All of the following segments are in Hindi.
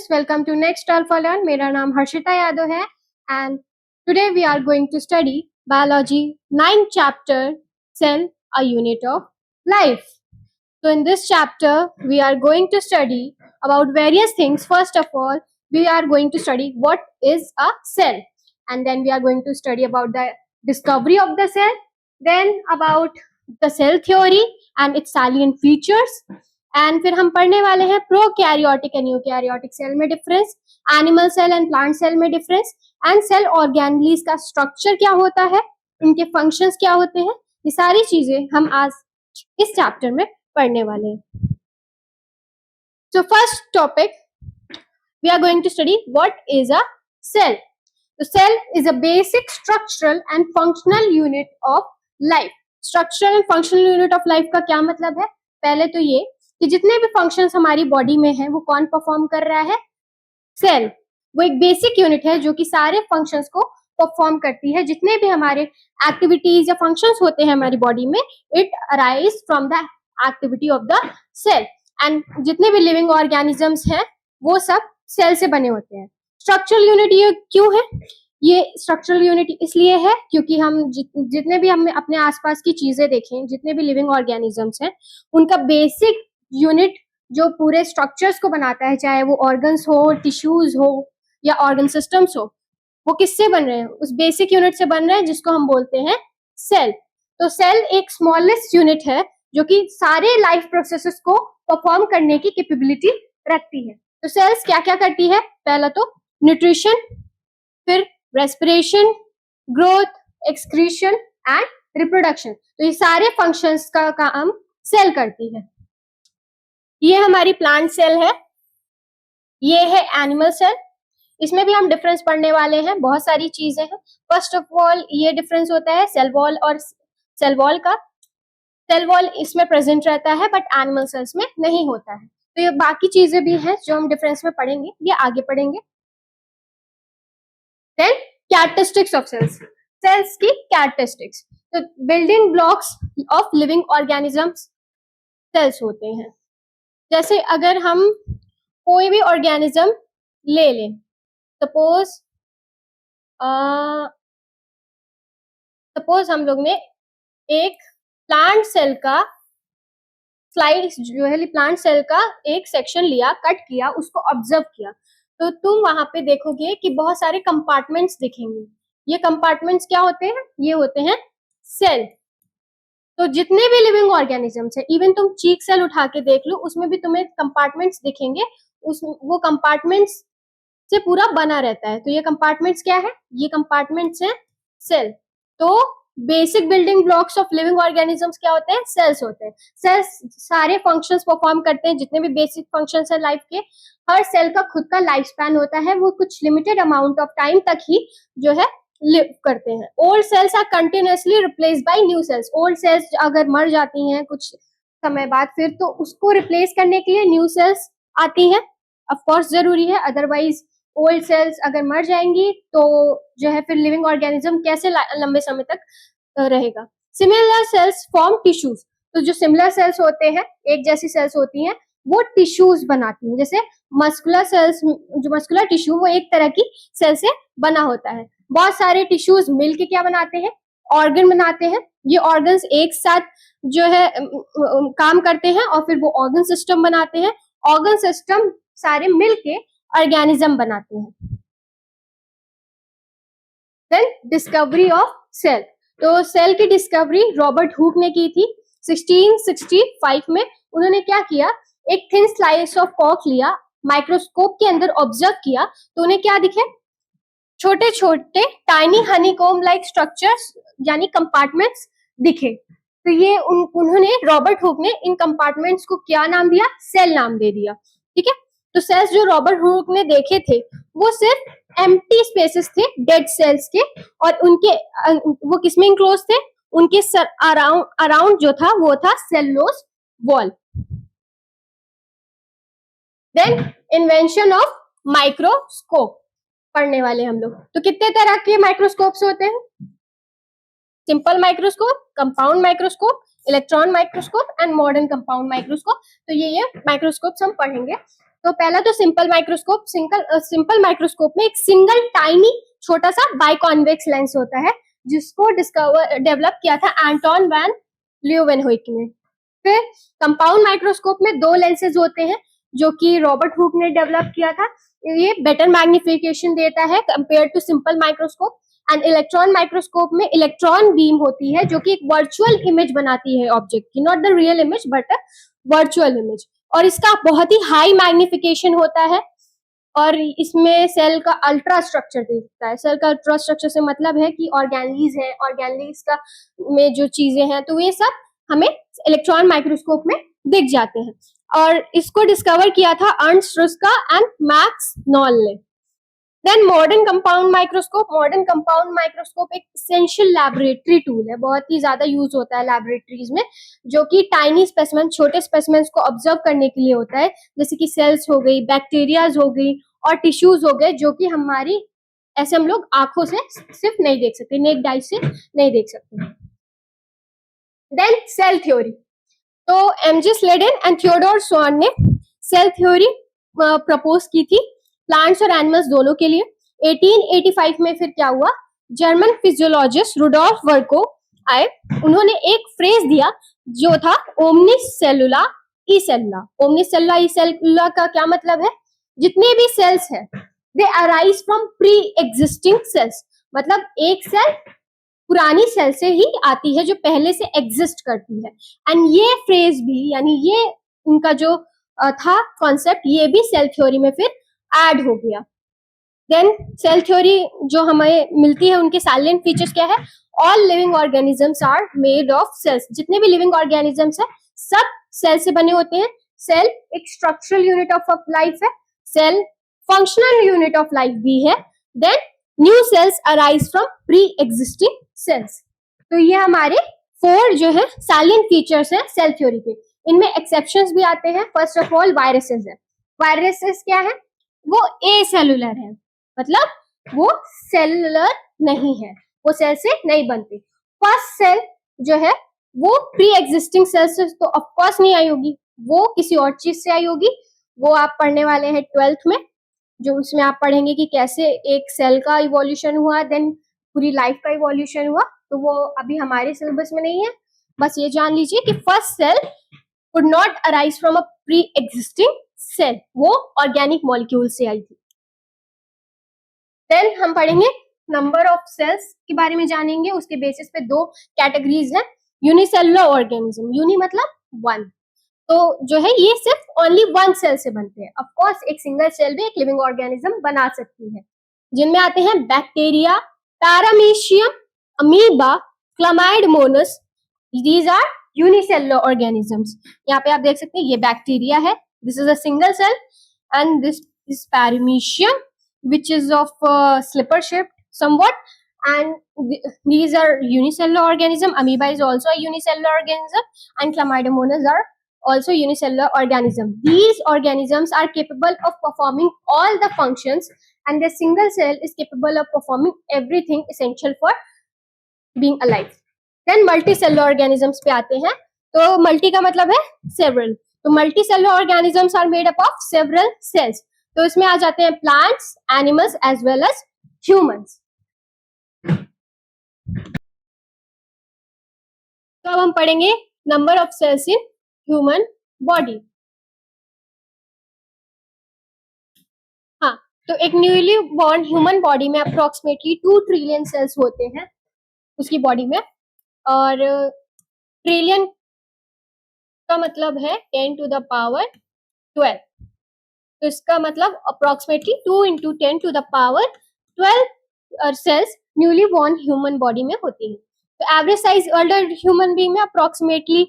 students, welcome to Next Alpha Learn. मेरा नाम हर्षिता यादव है and today we are going to study biology 9th chapter Cell, a unit of life. So in this chapter we are going to study about various things. First of all, we are going to study what is a cell, and then we are going to study about the discovery of the cell, then about the cell theory and its salient features, and फिर हम पढ़ने वाले हैं प्रोकैरियोटिक एंड यूकैरियोटिक सेल में difference, animal cell and plant cell में डिफरेंस, एंड सेल ऑर्गेनेलीज का स्ट्रक्चर क्या होता है, इनके फंक्शंस क्या होते हैं, ये सारी चीजें हम आज इस चैप्टर में पढ़ने वाले हैं. So first topic we are going to study what is a cell. The cell is a basic structural and functional unit of life. Structural and functional unit of life का क्या मतलब है? पहले तो ये कि जितने भी फंक्शंस हमारी बॉडी में हैं वो कौन परफॉर्म कर रहा है? सेल. वो एक बेसिक यूनिट है जो कि सारे फंक्शंस को परफॉर्म करती है. जितने भी हमारे एक्टिविटीज या फंक्शंस होते हैं हमारी बॉडी में, it arise from the activity of the cell. And जितने भी लिविंग ऑर्गेनिजम्स हैं वो सब सेल से बने होते हैं. स्ट्रक्चरल यूनिट ये क्यों है? ये स्ट्रक्चरल यूनिट इसलिए है क्योंकि हम जितने भी हम अपने आसपास की चीजें देखें, जितने भी लिविंग ऑर्गेनिजम्स हैं, उनका बेसिक यूनिट जो पूरे स्ट्रक्चर्स को बनाता है, चाहे वो ऑर्गन्स हो, टिश्यूज हो या ऑर्गन सिस्टम्स हो, वो किससे बन रहे हैं? उस बेसिक यूनिट से बन रहे हैं जिसको हम बोलते हैं सेल. तो सेल एक स्मॉलेस्ट यूनिट है जो कि सारे लाइफ प्रोसेसेस को परफॉर्म करने की कैपेबिलिटी रखती है. तो सेल्स क्या क्या करती है? पहला तो न्यूट्रिशन, फिर respiration, growth, excretion and reproduction. तो ये सारे फंक्शंस का काम सेल करती है. ये हमारी प्लांट सेल है, ये है एनिमल सेल. इसमें भी हम डिफरेंस पढ़ने वाले हैं. बहुत सारी चीजें हैं. फर्स्ट ऑफ ऑल ये डिफरेंस होता है सेल वॉल और सेल वॉल का. सेल वॉल इसमें प्रेजेंट रहता है बट एनिमल सेल्स में नहीं होता है. तो ये बाकी चीजें भी हैं जो हम डिफरेंस में पढ़ेंगे, ये आगे पढ़ेंगे. Then characteristics of cells. Cells की कैरेक्टरिस्टिक्स. तो building blocks of living organisms cells होते हैं. जैसे अगर हम कोई भी ऑर्गेनिज्म ले लें, सपोज हम लोग ने एक प्लांट सेल का स्लाइड जो है, प्लांट सेल का एक सेक्शन लिया, कट किया, उसको ऑब्जर्व किया, तो तुम वहां पे देखोगे कि बहुत सारे कंपार्टमेंट्स दिखेंगे. ये कंपार्टमेंट्स क्या होते हैं? ये होते हैं सेल. तो जितने भी लिविंग ऑर्गेनिजम्स है, इवन तुम चीक सेल उठा के देख लो, उसमें भी तुम्हें कंपार्टमेंट्स दिखेंगे. वो कंपार्टमेंट्स से पूरा बना रहता है. तो ये कंपार्टमेंट्स क्या है? ये कंपार्टमेंट्स हैं सेल. तो basic building blocks of living organisms क्या होते हैं? सेल्स होते हैं. सेल्स सारे फंक्शंस परफॉर्म करते हैं. जितने भी बेसिक फंक्शंस है लाइफ के, हर सेल का खुद का लाइफ स्पैन होता है. वो कुछ लिमिटेड अमाउंट ऑफ टाइम तक ही जो है लिव करते हैं. Old cells are continuously replaced by new cells. Old cells अगर मर जाती हैं कुछ समय बाद, फिर तो उसको रिप्लेस करने के लिए न्यू सेल्स आती हैं. ऑफ कोर्स जरूरी है, अदरवाइज ओल्ड सेल्स अगर मर जाएंगी तो जो है फिर लिविंग ऑर्गेनिज्म कैसे लंबे समय तक रहेगा. Similar cells form tissues. तो जो सिमिलर सेल्स होते हैं, एक जैसी सेल्स होती हैं, वो टिश्यूज बनाती हैं. जैसे मस्कुलर सेल्स, जो मस्कुलर टिश्यू, वो एक तरह की सेल से बना होता है. बहुत सारे टिश्यूज मिलके क्या बनाते हैं? ऑर्गन बनाते हैं. ये ऑर्गन्स एक साथ जो है काम करते हैं और फिर वो ऑर्गन सिस्टम बनाते हैं. ऑर्गन सिस्टम सारे मिलके ऑर्गेनिज्म बनाते हैं. Then discovery of cell. तो सेल की डिस्कवरी रॉबर्ट हुक ने की थी 1665 में. उन्होंने क्या किया? एक थिन स्लाइस ऑफ कॉर्क लिया, माइक्रोस्कोप के अंदर ऑब्जर्व किया, तो उन्हें क्या दिखे? छोटे छोटे टाइनी हनीकॉम्ब लाइक स्ट्रक्चर्स यानी कंपार्टमेंट्स दिखे. तो ये उन्होंने, रॉबर्ट हुक ने इन कंपार्टमेंट्स को क्या नाम दिया? सेल नाम दे दिया. ठीक है. तो सेल्स जो रॉबर्ट हुक ने देखे थे वो सिर्फ एम्प्टी स्पेसेस थे, डेड सेल्स के, और उनके वो किसमें इंक्लोज थे? उनके अराउंड जो था वो था cellulose wall. Then invention of microscope पढ़ने वाले हम लोग. तो कितने तरह के माइक्रोस्कोप्स होते हैं? Simple microscope, compound microscope, electron microscope and modern compound microscope. तो ये माइक्रोस्कोप्स हम पढ़ेंगे. तो पहला तो सिंपल माइक्रोस्कोप। सिंपल माइक्रोस्कोप में एक सिंगल टाइनी छोटा सा बाइकॉन्वेक्स लेंस होता है, जिसको डेवलप किया था एंटोन वैन ल्यूवेनहोइक ने। फिर कंपाउंड माइक्रोस्कोप में दो लेंसेज होते हैं, जो कि रॉबर्ट हुक ने डेवलप किया था। ये बेटर मैग्निफिकेशन देता है compare to simple microscope. And electron microscope में इलेक्ट्रॉन बीम होती है, जो कि एक वर्चुअल इमेज बनाती है ऑब्जेक्ट की, not the real image but a virtual image. और इसका बहुत ही हाई मैग्निफिकेशन होता है, और इसमें सेल का अल्ट्रा स्ट्रक्चर दिखता है। सेल का अल्ट्रा स्ट्रक्चर से मतलब है कि ऑर्गेनलीज है, ऑर्गेनलीज का में जो चीजें हैं, तो ये सब हमें इलेक्ट्रॉन माइक्रोस्कोप में दिख जाते हैं। और इसको डिस्कवर किया था Ernst Ruska and Max Knoll ने। Then modern compound microscope. Modern compound microscope एक एसेंशियल लैबोरेटरी टूल है, बहुत ही ज्यादा यूज होता है लैबोरेटरीज में, जो कि टाइनी स्पेसिमेन, छोटे स्पेसिमेंस को ऑब्जर्व करने के लिए होता है, जैसे कि सेल्स हो गई, बैक्टीरियाज हो गई और टिश्यूज हो गए, जो कि हमारी ऐसे हम लोग आंखों से सिर्फ नहीं देख सकते, नेक्ड आई से नहीं देख सकते। Then cell theory. तो M J Schleiden and Theodore Schwann ने सेल थ्योरी प्रपोज की थी प्लांट्स और एनिमल्स दोनों के लिए। 1885 में फिर क्या हुआ, जर्मन फिजियोलॉजिस्ट रुडोल्फ वर्को आए, उन्होंने एक फ्रेज दिया जो था ओमनिस सेलुला ई सेलुला। ओमनिस सेलुला ई सेलुला का क्या मतलब है, जितने भी सेल्स हैं दे arise from pre existing sales, मतलब एक सेल पुरानी सेल से ही आती है जो पहले से एग्जिस्ट करती है। एंड ये फ्रेज भी, यानी ये उनका जो था कॉन्सेप्ट, ये भी सेल थ्योरी में फिर ऐड हो गया। देन सेल थ्योरी जो हमें मिलती है, उनके साइलेंट फीचर्स क्या है, all living organisms are made of cells. जितने भी लिविंग ऑर्गेनिजम्स है सब सेल से बने होते हैं। सेल एक स्ट्रक्चरल यूनिट ऑफ लाइफ है, cell functional unit of life भी है। Then new cells arise from pre existing cells. तो ये हमारे 4 जो है साइलेंट फीचर्स हैं सेल थ्योरी के। इनमें एक्सेप्शंस भी आते हैं। फर्स्ट ऑफ ऑल वायरसेस है। वायरसेस क्या है, वो ए सेलुलर है, मतलब वो सेलुलर नहीं है, वो सेल से नहीं बनते। फर्स्ट सेल जो है वो प्री एग्जिस्टिंग सेल से तो ऑफकोर्स नहीं आई होगी, वो किसी और चीज से आई होगी। वो आप पढ़ने वाले हैं 12th में, जो उसमें आप पढ़ेंगे कि कैसे एक सेल का इवोल्यूशन हुआ, देन पूरी लाइफ का इवोल्यूशन हुआ। तो वो अभी हमारे सिलेबस में नहीं है। बस ये जान लीजिए कि first cell could not arise from a pre existing cell, वो ऑर्गेनिक मॉलिक्यूल से आई थी। देन हम पढ़ेंगे नंबर ऑफ सेल्स के बारे में जानेंगे। उसके बेसिस पे 2 कैटेगरीज है। यूनिसेलुलर ऑर्गेनिज्म, यूनि मतलब 1, तो जो है ये सिर्फ ओनली 1 सेल से बनते हैं। ऑफ कोर्स एक सिंगल सेल भी एक लिविंग ऑर्गेनिज्म बना सकती है, जिनमें आते हैं bacteria, paramecium, amoeba, chlamydomonas. These are unicellular organisms. यहाँ पे आप देख सकते हैं ये बैक्टीरिया है, this is a single cell, and this is paramecium which is of slipper shaped somewhat, and these are unicellular organism. Amoeba is also a unicellular organism, and Chlamydomonas are also unicellular organism. These organisms are capable of performing all the functions, and the single cell is capable of performing everything essential for being alive. Then multicellular organisms पे आते हैं। तो multi का मतलब है several, तो multicellular organisms are made up of several cells. तो इसमें आ जाते हैं plants, animals as well as humans. तो अब हम पढ़ेंगे number of cells in human body. हाँ, तो एक न्यूली बॉर्न ह्यूमन बॉडी में अप्रोक्सीमेटली 2 ट्रिलियन सेल्स होते हैं उसकी बॉडी में, और ट्रिलियन का मतलब है 10 to the power 12। तो इसका मतलब approximately 2 into 10 to the power 12 cells newly born human body में होती है। तो average size adult human being में अप्रोक्सीमेटली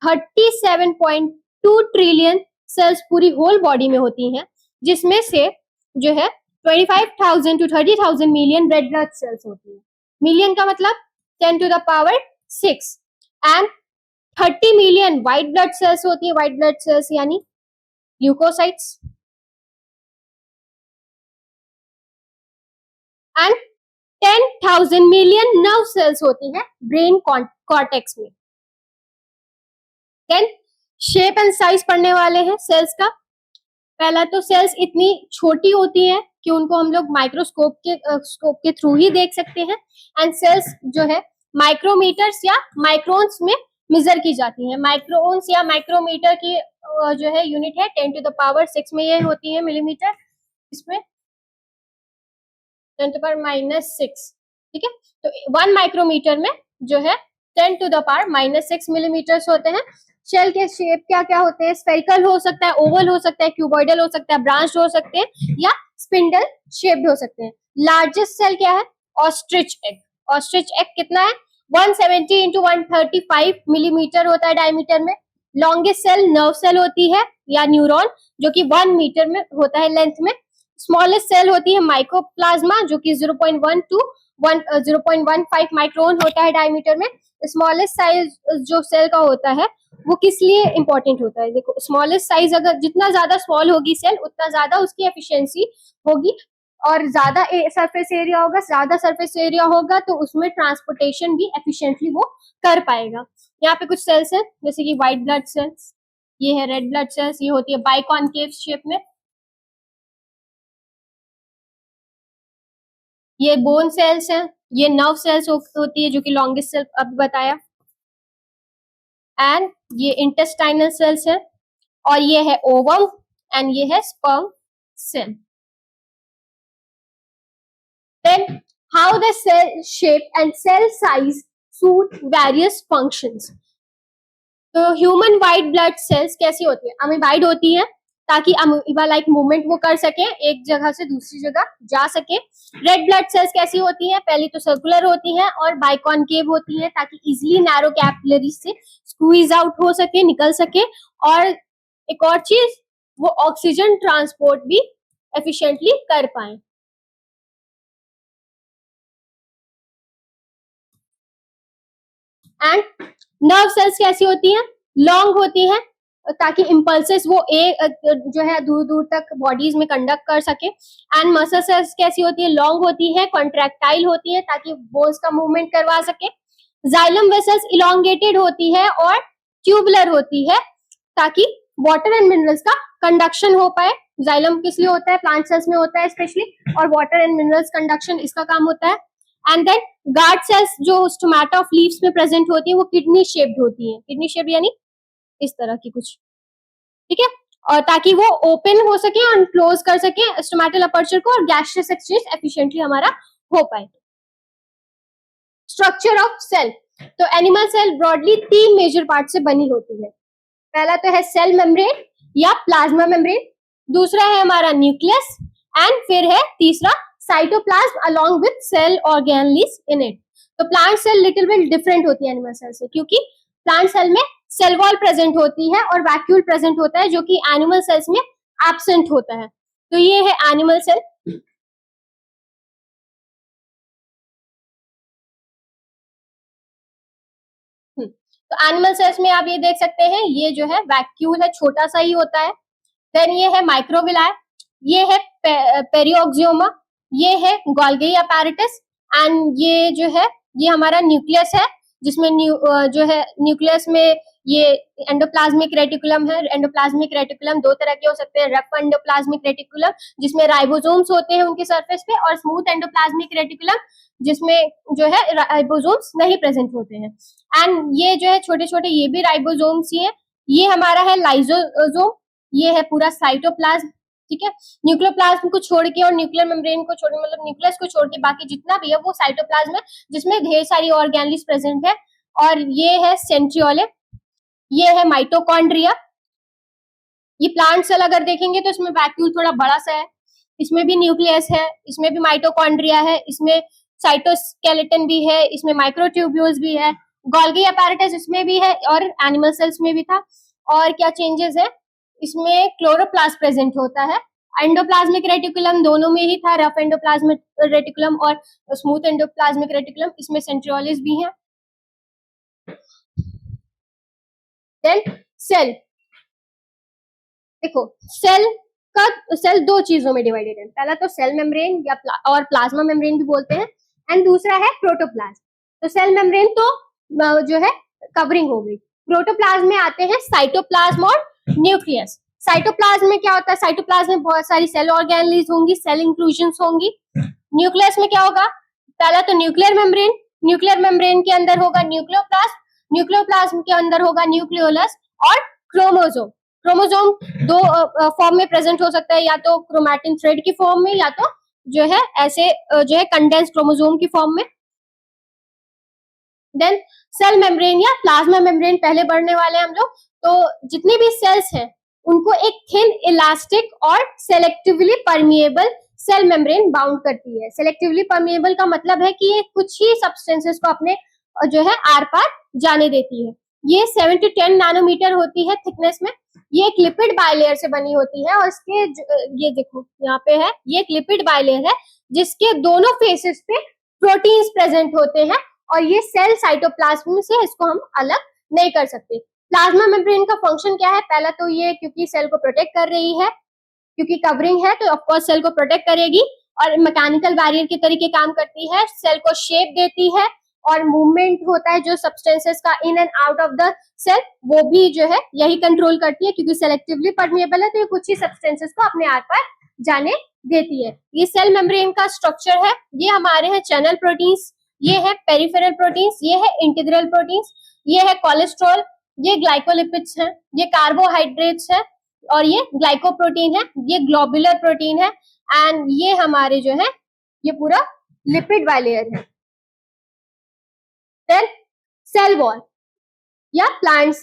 37.2 ट्रिलियन सेल्स पूरी होल बॉडी में होती हैं, जिसमें से जो है 25,000 to 30,000 million red blood cells होती है। मिलियन का मतलब 10 to the power 6, and 30 million white blood cells होती है। व्हाइट ब्लड सेल्स यानी leukocytes, and 10,000 million nerve cells होती हैं ब्रेन कॉर्टेक्स में। देन शेप एंड साइज पढ़ने वाले हैं सेल्स का। पहला तो सेल्स इतनी छोटी होती है कि उनको हम लोग माइक्रोस्कोप के थ्रू ही देख सकते हैं, एंड सेल्स जो है माइक्रोमीटर्स या माइक्रोन्स में मेजर की जाती है। माइक्रोन्स या माइक्रोमीटर की जो है यूनिट है 10⁻⁶ में ये होती है मिलीमीटर, इसमें 10⁻⁻⁶, ठीक है। तो 1 माइक्रोमीटर में जो है 10⁻⁻⁶ मिलीमीटर्स होते हैं। शेल के शेप क्या क्या होते हैं? स्फेरिकल हो सकता है, ओवल हो सकता है, क्यूबॉइडल हो सकता है, ब्रांच्ड हो सकते हैं या स्पिंडल शेप्ड हो सकते हैं। लार्जेस्ट सेल क्या है? Ostrich egg. ऑस्ट्रिच एग कितना है? 170 इंटू 135 मिलीमीटर होता है डायमीटर में। लॉन्गेस्ट सेल नर्व सेल होती है या न्यूरॉन, जो कि 1 मीटर में होता है लेंथ में। स्मॉलेस्ट सेल होती है माइक्रोप्लाज्मा, जो कि 0.1 टू 0.15 माइक्रोन होता है डायमीटर में। स्मॉलेस्ट साइज जो सेल का होता है वो किस लिए इंपॉर्टेंट होता है? देखो, स्मॉलेस्ट साइज अगर जितना ज्यादा स्मॉल होगी सेल, उतना ज्यादा उसकी एफिशिएंसी होगी, और ज्यादा सरफेस एरिया होगा, ज्यादा सरफेस एरिया होगा तो उसमें ट्रांसपोर्टेशन भी एफिशिएंटली वो कर पाएगा। यहाँ पे कुछ सेल्स है, जैसे कि व्हाइट ब्लड सेल्स, ये है रेड ब्लड सेल्स, ये होती है बाइकॉनकेव शेप में। ये बोन सेल्स हैं, ये नर्व सेल्स होती है, जो कि लॉन्गेस्ट सेल अब बताया। एंड ये इंटेस्टाइनल सेल्स है, और ये है ओवम, एंड ये है sperm cell. Then how the cell shape and cell size suit various functions. तो ह्यूमन व्हाइट ब्लड सेल्स कैसी होती है? अमीबाइड होती है, ताकि अमीबा लाइक मूवमेंट वो कर सके, एक जगह से दूसरी जगह जा सके। रेड ब्लड सेल्स कैसी होती हैं? पहली तो सर्कुलर होती हैं और बाइकॉनकेव होती हैं, ताकि इजीली नैरो कैपिलरी से स्क्वीज आउट हो सके, निकल सके। और एक और चीज, वो ऑक्सीजन ट्रांसपोर्ट भी एफिशिएंटली कर पाए। एंड नर्व सेल्स कैसी होती हैं? लॉन्ग होती हैं, ताकि इम्पल्सेस वो जो है दूर दूर तक बॉडीज में कंडक्ट कर सके। एंड मसल सेल्स कैसी होती है? लॉन्ग होती है, कॉन्ट्रैक्टाइल होती है, ताकि बोन्स का मूवमेंट करवा सके। जाइलम वेसल्स इलोंगेटेड होती है और ट्यूबुलर होती है, ताकि वाटर एंड मिनरल्स का कंडक्शन हो पाए। जाइलम किस लिए होता है? प्लांट सेल्स में होता है स्पेशली, और वाटर एंड मिनरल्स कंडक्शन इसका काम होता है। एंड देन गार्ड सेल्स जो स्टोमेटा ऑफ लीव्स में प्रेजेंट होती है, वो किडनी शेप्ड होती है। किडनी शेप यानी इस तरह की कुछ, ठीक है, और ताकि वो ओपन हो सके और क्लोज कर सके स्टोमेटल अपर्चर को, और गैसियस एक्सचेंज एफिशिएंटली हमारा हो पाए। Structure of cell. तो animal cell broadly 3 major part से बनी होती है। पहला तो है सेल मेम्ब्रेन या प्लाज्मा मेम्ब्रेन, दूसरा है हमारा न्यूक्लियस, एंड फिर है तीसरा cytoplasm along with cell organelles in it. तो plant cell little bit different होती है एनिमल सेल से, क्योंकि प्लांट सेल में सेल वॉल प्रेजेंट होती है और वैक्यूल प्रेजेंट होता है, जो कि एनिमल सेल्स में एब्सेंट होता है। तो ये है एनिमल सेल। तो एनिमल सेल्स में आप ये देख सकते हैं, ये जो है वैक्यूल है, छोटा सा ही होता है। देन ये है माइक्रोविलाई, ये है पेरियोक्सियोमा, ये है गोल्गी अपैरेटस, एंड ये जो है ये हमारा न्यूक्लियस है, जिसमें जो है न्यूक्लियस में ये एंडोप्लाज्मिक रेटिकुलम है। एंडोप्लाज्मिक रेटिकुलम दो तरह के हो सकते हैं, रफ एंडोप्लाज्मिक रेटिकुलम जिसमें राइबोसोम्स होते हैं उनके सरफेस पे, और स्मूथ एंडोप्लाज्मिक रेटिकुलम जिसमें जो है राइबोसोम्स नहीं प्रेजेंट होते हैं। एंड ये जो है छोटे छोटे, ये भी राइबोसोम्स ही है। ये हमारा है लाइसोसोम, ये है पूरा साइटोप्लाज्म, ठीक है। न्यूक्लियोप्लाज्म को छोड़ के और न्यूक्लियर मेम्ब्रेन को छोड़, मतलब न्यूक्लियस को छोड़ के बाकी जितना भी है वो साइटोप्लाज्म है, जिसमें ढेर सारी ऑर्गेनलीज प्रेजेंट है। और ये है सेंट्रियोले, ये है माइटोकॉन्ड्रिया। ये प्लांट सेल अगर देखेंगे तो इसमें वैक्यूल थोड़ा बड़ा सा है, इसमें भी न्यूक्लियस है, इसमें भी माइटोकॉन्ड्रिया है, इसमें साइटोस्केलेटन भी है, इसमें माइक्रोट्यूब्यूल्स भी है, गोल्गी अपैरेटस इसमें भी है, और एनिमल सेल्स में भी था। और क्या चेंजेस है? इसमें क्लोरोप्लास्ट प्रेजेंट होता है। एंडोप्लाज्मिक रेटिकुलम दोनों में ही था, रफ एंडोप्लाज्मिक रेटिकुलम और स्मूथ एंडोप्लाज्मिक रेटिकुलम, इसमें सेंट्रियोल्स भी हैं। देन सेल, देखो सेल दो चीजों में डिवाइडेड है। पहला तो सेल मेम्ब्रेन या और प्लाज्मा मेम्ब्रेन भी बोलते हैं, एंड दूसरा है प्रोटोप्लाज्म। तो सेल मेम्ब्रेन तो जो है कवरिंग हो गई। प्रोटोप्लाज्म में आते हैं साइटोप्लाज्म और न्यूक्लियस। साइटोप्लाज्म में क्या होता है, साइटोप्लाज्म में बहुत सारी सेल ऑर्गेनेलीज होंगी, सेल इंक्लूजन्स होंगी। न्यूक्लियस में क्या होगा, पहला तो न्यूक्लियर मेम्ब्रेन, न्यूक्लियर मेम्ब्रेन के अंदर होगा न्यूक्लियोप्लास्ट, न्यूक्लियोप्लाज्म के अंदर होगा न्यूक्लियोलस और क्रोमोसोम। क्रोमोसोम दो फॉर्म में प्रेजेंट हो सकता है, या तो क्रोमैटिन थ्रेड की फॉर्म में, या तो जो है ऐसे जो है कंडेंस क्रोमोसोम की फॉर्म में। देन सेल मेम्ब्रेन या प्लाज्मा मेम्ब्रेन पहले बढ़ने वाले हैं हम लोग। तो जितनी भी सेल्स हैं उनको एक थिन इलास्टिक और selectively permeable cell membrane bound करती है। सेलेक्टिवली परमिएबल का मतलब है कि ये कुछ ही सब्सटेंसेस को अपने जो है आर पार जाने देती है। ये 7 to 10 नैनोमीटर होती है थिकनेस में। ये एक लिपिड बाइलेयर से बनी होती है और इसके ये देखो यहाँ पे है, ये एक लिपिड बाइलेयर है जिसके दोनों फेसेस पे प्रोटीन्स प्रेजेंट होते हैं और ये सेल साइटोप्लाज्म से इसको हम अलग नहीं कर सकते। प्लाज्मा मेम्ब्रेन का फंक्शन क्या है, पहला तो ये क्योंकि सेल को प्रोटेक्ट कर रही है, क्योंकि कवरिंग है तो ऑफकोर्स सेल को प्रोटेक्ट करेगी और मैकेनिकल बैरियर के तरीके काम करती है, सेल को शेप देती है और मूवमेंट होता है जो सब्सटेंसेस का in and out of the cell, वो भी जो है यही कंट्रोल करती है क्योंकि सेलेक्टिवली परमिएबल है तो ये कुछ ही सब्सटेंसेस को अपने आर पार जाने देती है। ये सेल मेम्ब्रेन का स्ट्रक्चर है। ये हमारे हैं चैनल प्रोटीन्स, ये है पेरिफेरल प्रोटीन्स, ये है इंटीग्रल प्रोटीन्स, ये है कोलेस्ट्रॉल, ये ग्लाइकोलिपिड्स हैं, ये कार्बोहाइड्रेट्स है और ये ग्लाइकोप्रोटीन है, ये ग्लोबुलर प्रोटीन है एंड ये हमारे जो है ये पूरा लिपिड बाइलेयर है। देन सेल वॉल या प्लांट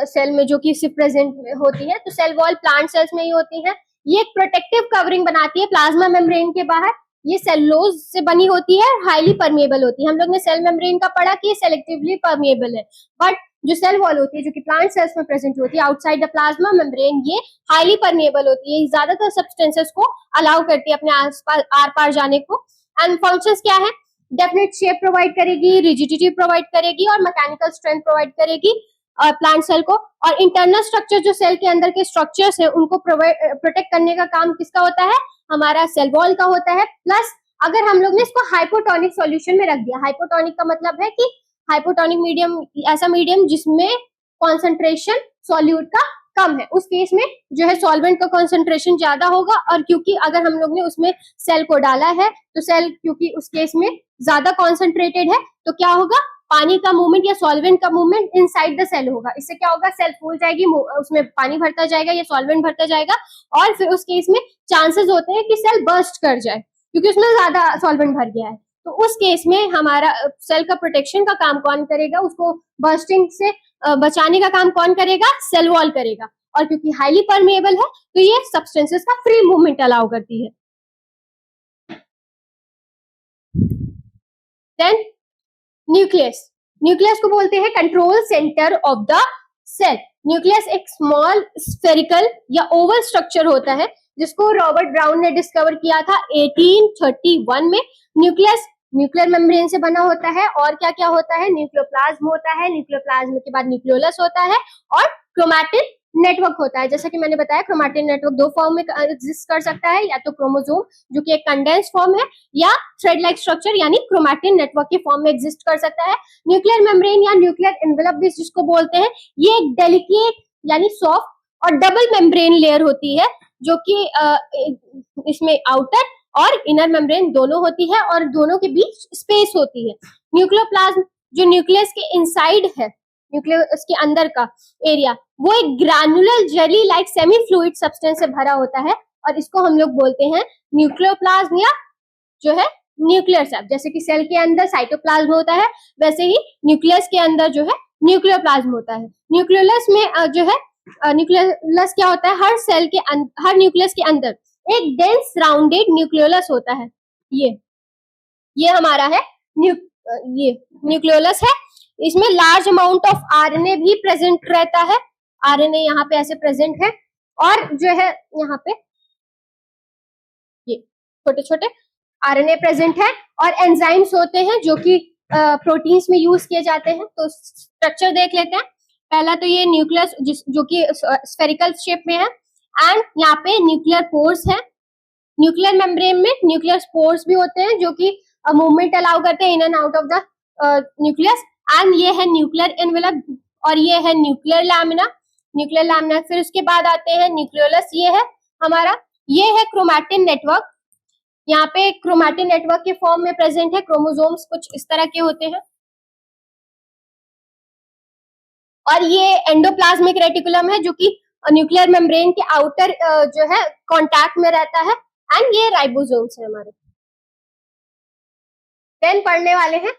सेल में जो कि सिर्फ प्रेजेंट होती है, तो सेल वॉल प्लांट सेल्स में ही होती है। ये एक प्रोटेक्टिव कवरिंग बनाती है प्लाज्मा मेम्ब्रेन के बाहर। ये सेलुलोज से बनी होती है, हाईली परमिएबल होती है। हम लोग ने सेल मेम्ब्रेन का पढ़ा कि सेलेक्टिवली परमिएबल है, बट जो सेल वॉल होती है जो कि प्लांट सेल्स में प्रेजेंट होती है आउटसाइड द प्लाज्मा मेम्ब्रेन, ये हाईली परमिएबल होती है। ज्यादातर सब्सटेंसेस को अलाउ करती है अपने आसपास आर पार जाने को। एंड फंक्शंस क्या है, डेफिनेट शेप प्रोवाइड करेगी, रिजिडिटी प्रोवाइड करेगी और मैकेनिकल स्ट्रेंथ प्रोवाइड करेगी प्लांट सेल को। और इंटरनल स्ट्रक्चर जो सेल के अंदर के स्ट्रक्चर्स है उनको प्रोटेक्ट करने का काम किसका होता है, हमारा सेल वॉल का होता है। प्लस अगर हम लोग ने इसको हाइपोटोनिक सॉल्यूशन में रख दिया, हाइपोटोनिक का मतलब है कि हाइपोटोनिक मीडियम ऐसा मीडियम जिसमें कॉन्सेंट्रेशन सॉल्यूट का कम है, उस केस में जो है सॉल्वेंट का कॉन्सेंट्रेशन ज्यादा होगा। और क्योंकि अगर हम लोग ने उसमें सेल को डाला है तो सेल क्योंकि उस केस में ज्यादा कॉन्सेंट्रेटेड है तो क्या होगा, पानी का मूवमेंट या सॉल्वेंट का मूवमेंट इनसाइड द सेल होगा। इससे क्या होगा, सेल फूल जाएगी, उसमें पानी भरता जाएगा या सॉल्वेंट भरता जाएगा और फिर उस केस में चांसेस होते हैं कि सेल बर्स्ट कर जाए क्योंकि उसमें ज्यादा सॉल्वेंट भर गया है। तो उस केस में हमारा सेल का प्रोटेक्शन का काम कौन करेगा, उसको बर्स्टिंग से बचाने का काम कौन करेगा, सेल वॉल करेगा। और क्योंकि हाईली परमिएबल है तो ये सब्सटेंसेस का फ्री मूवमेंट अलाउ करती है। देन न्यूक्लियस, न्यूक्लियस को बोलते हैं control centre of the cell. Nucleus एक स्मॉल स्फेरिकल या ओवल स्ट्रक्चर होता है जिसको रॉबर्ट ब्राउन ने डिस्कवर किया था 1831 में। न्यूक्लियस न्यूक्लियर मेम्ब्रेन से बना होता है और क्या क्या होता है, न्यूक्लियोप्लाज्म होता है, न्यूक्लियोप्लाज्म के बाद न्यूक्लियोलस होता है और क्रोमैटिन नेटवर्क होता है। जैसा कि मैंने बताया क्रोमैटिन नेटवर्क दो फॉर्म में एग्जिस्ट कर सकता है, या तो क्रोमोसोम जो कि एक कंडेंस फॉर्म है, या थ्रेड लाइक स्ट्रक्चर यानी क्रोमैटिन नेटवर्क के फॉर्म में एग्जिस्ट कर सकता है। न्यूक्लियर मेम्ब्रेन या न्यूक्लियर एनवेलप भी जिसको बोलते हैं, ये एक डेलिकेट यानी सॉफ्ट और डबल मेम्ब्रेन लेयर होती है जो कि इसमें आउटर और इनर मेम्ब्रेन दोनों होती है और दोनों के बीच स्पेस होती है। न्यूक्लियोप्लाज्म जो न्यूक्लियस के इनसाइड है, न्यूक्लियस के अंदर का एरिया, वो एक granular jelly like semi fluid substance से भरा होता है और इसको हम लोग बोलते हैं न्यूक्लियोप्लाज्म या जो है न्यूक्लियर सेल। जैसे कि सेल के अंदर साइटोप्लाज्म होता है वैसे ही न्यूक्लियस के अंदर जो है न्यूक्लियोप्लाज्म होता है। न्यूक्लियोलस में जो है न्यूक्लियोलस क्या होता है, हर सेल के हर न्यूक्लियस के अंदर एक डेंस राउंडेड न्यूक्लियोलस होता है। ये हमारा है ये न्यूक्लियोलस है। इसमें लार्ज अमाउंट ऑफ आरएनए भी प्रेजेंट रहता है। आरएनए यहाँ पे ऐसे प्रेजेंट है और जो है यहाँ पे ये छोटे छोटे आरएनए प्रेजेंट है और एंजाइम्स होते हैं जो कि प्रोटीन्स में यूज किए जाते हैं। तो स्ट्रक्चर देख लेते हैं। पहला तो ये न्यूक्लियस जो कि स्फेरिकल शेप में है एंड यहाँ पे न्यूक्लियर पोर्स है। न्यूक्लियर मेम्ब्रेन में न्यूक्लियर स्पोर्स भी होते हैं जो कि मूवमेंट अलाउ करते हैं इन and out of the nucleus. And ये है न्यूक्लियर एनवेलप और ये है न्यूक्लियर लैमिना। Nuclear lamina. फिर उसके बाद आते हैं न्यूक्लियोलस, ये है हमारा, ये है क्रोमैटिन नेटवर्क। यहाँ पे क्रोमैटिन नेटवर्क के फॉर्म में प्रेजेंट है। क्रोमोसोम्स कुछ इस तरह के होते हैं। और ये एंडोप्लाज्मिक रेटिकुलम है जो कि न्यूक्लियर मेम्ब्रेन के आउटर जो है कांटेक्ट में रहता है। एंड ये राइबोसोम्स है हमारे। देन पढ़ने वाले हैं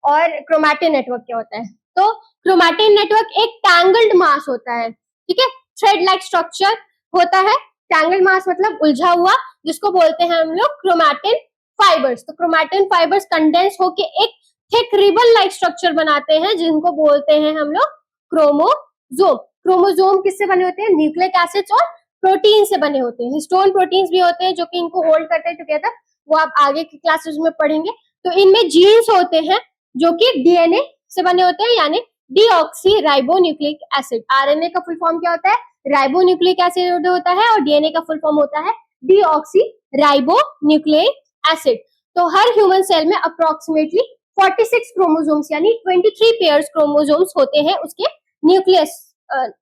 और क्रोमैटिन नेटवर्क क्या होता है। तो क्रोमैटिन नेटवर्क एक टैंगल्ड मास होता है, ठीक है, थ्रेड लाइक स्ट्रक्चर होता है। टैंगल्ड मास मतलब उलझा हुआ, जिसको बोलते हैं हम लोग क्रोमैटिन फाइबर्स। तो क्रोमैटिन फाइबर्स कंडेंस होके एक थिक रिबन लाइक स्ट्रक्चर बनाते हैं, जिनको बोलते हैं हम लोग क्रोमोसोम। क्रोमोसोम किससे बने होते हैं? न्यूक्लिक एसिड्स और प्रोटीन से बने होते हैं। हिस्टोन प्रोटीन्स भी होते हैं जो कि इनको होल्ड करते हैं टुगेदर, वो आप आगे की क्लासेस में पढ़ेंगे। तो इनमें जीन्स होते हैं जो कि डीएनए से बने होते हैं, यानी deoxy ribo nucleic acid. RNA का फुल फॉर्म क्या होता है? राइबो न्यूक्लिक एसिड होता है, और डीएनए का फुल फॉर्म होता है डीऑक्सी राइबो न्यूक्लिक एसिड। तो हर ह्यूमन सेल में अप्रोक्सीमेटली 46 क्रोमोसोम्स यानी 23 पेयर्स क्रोमोसोम्स होते हैं उसके न्यूक्लियस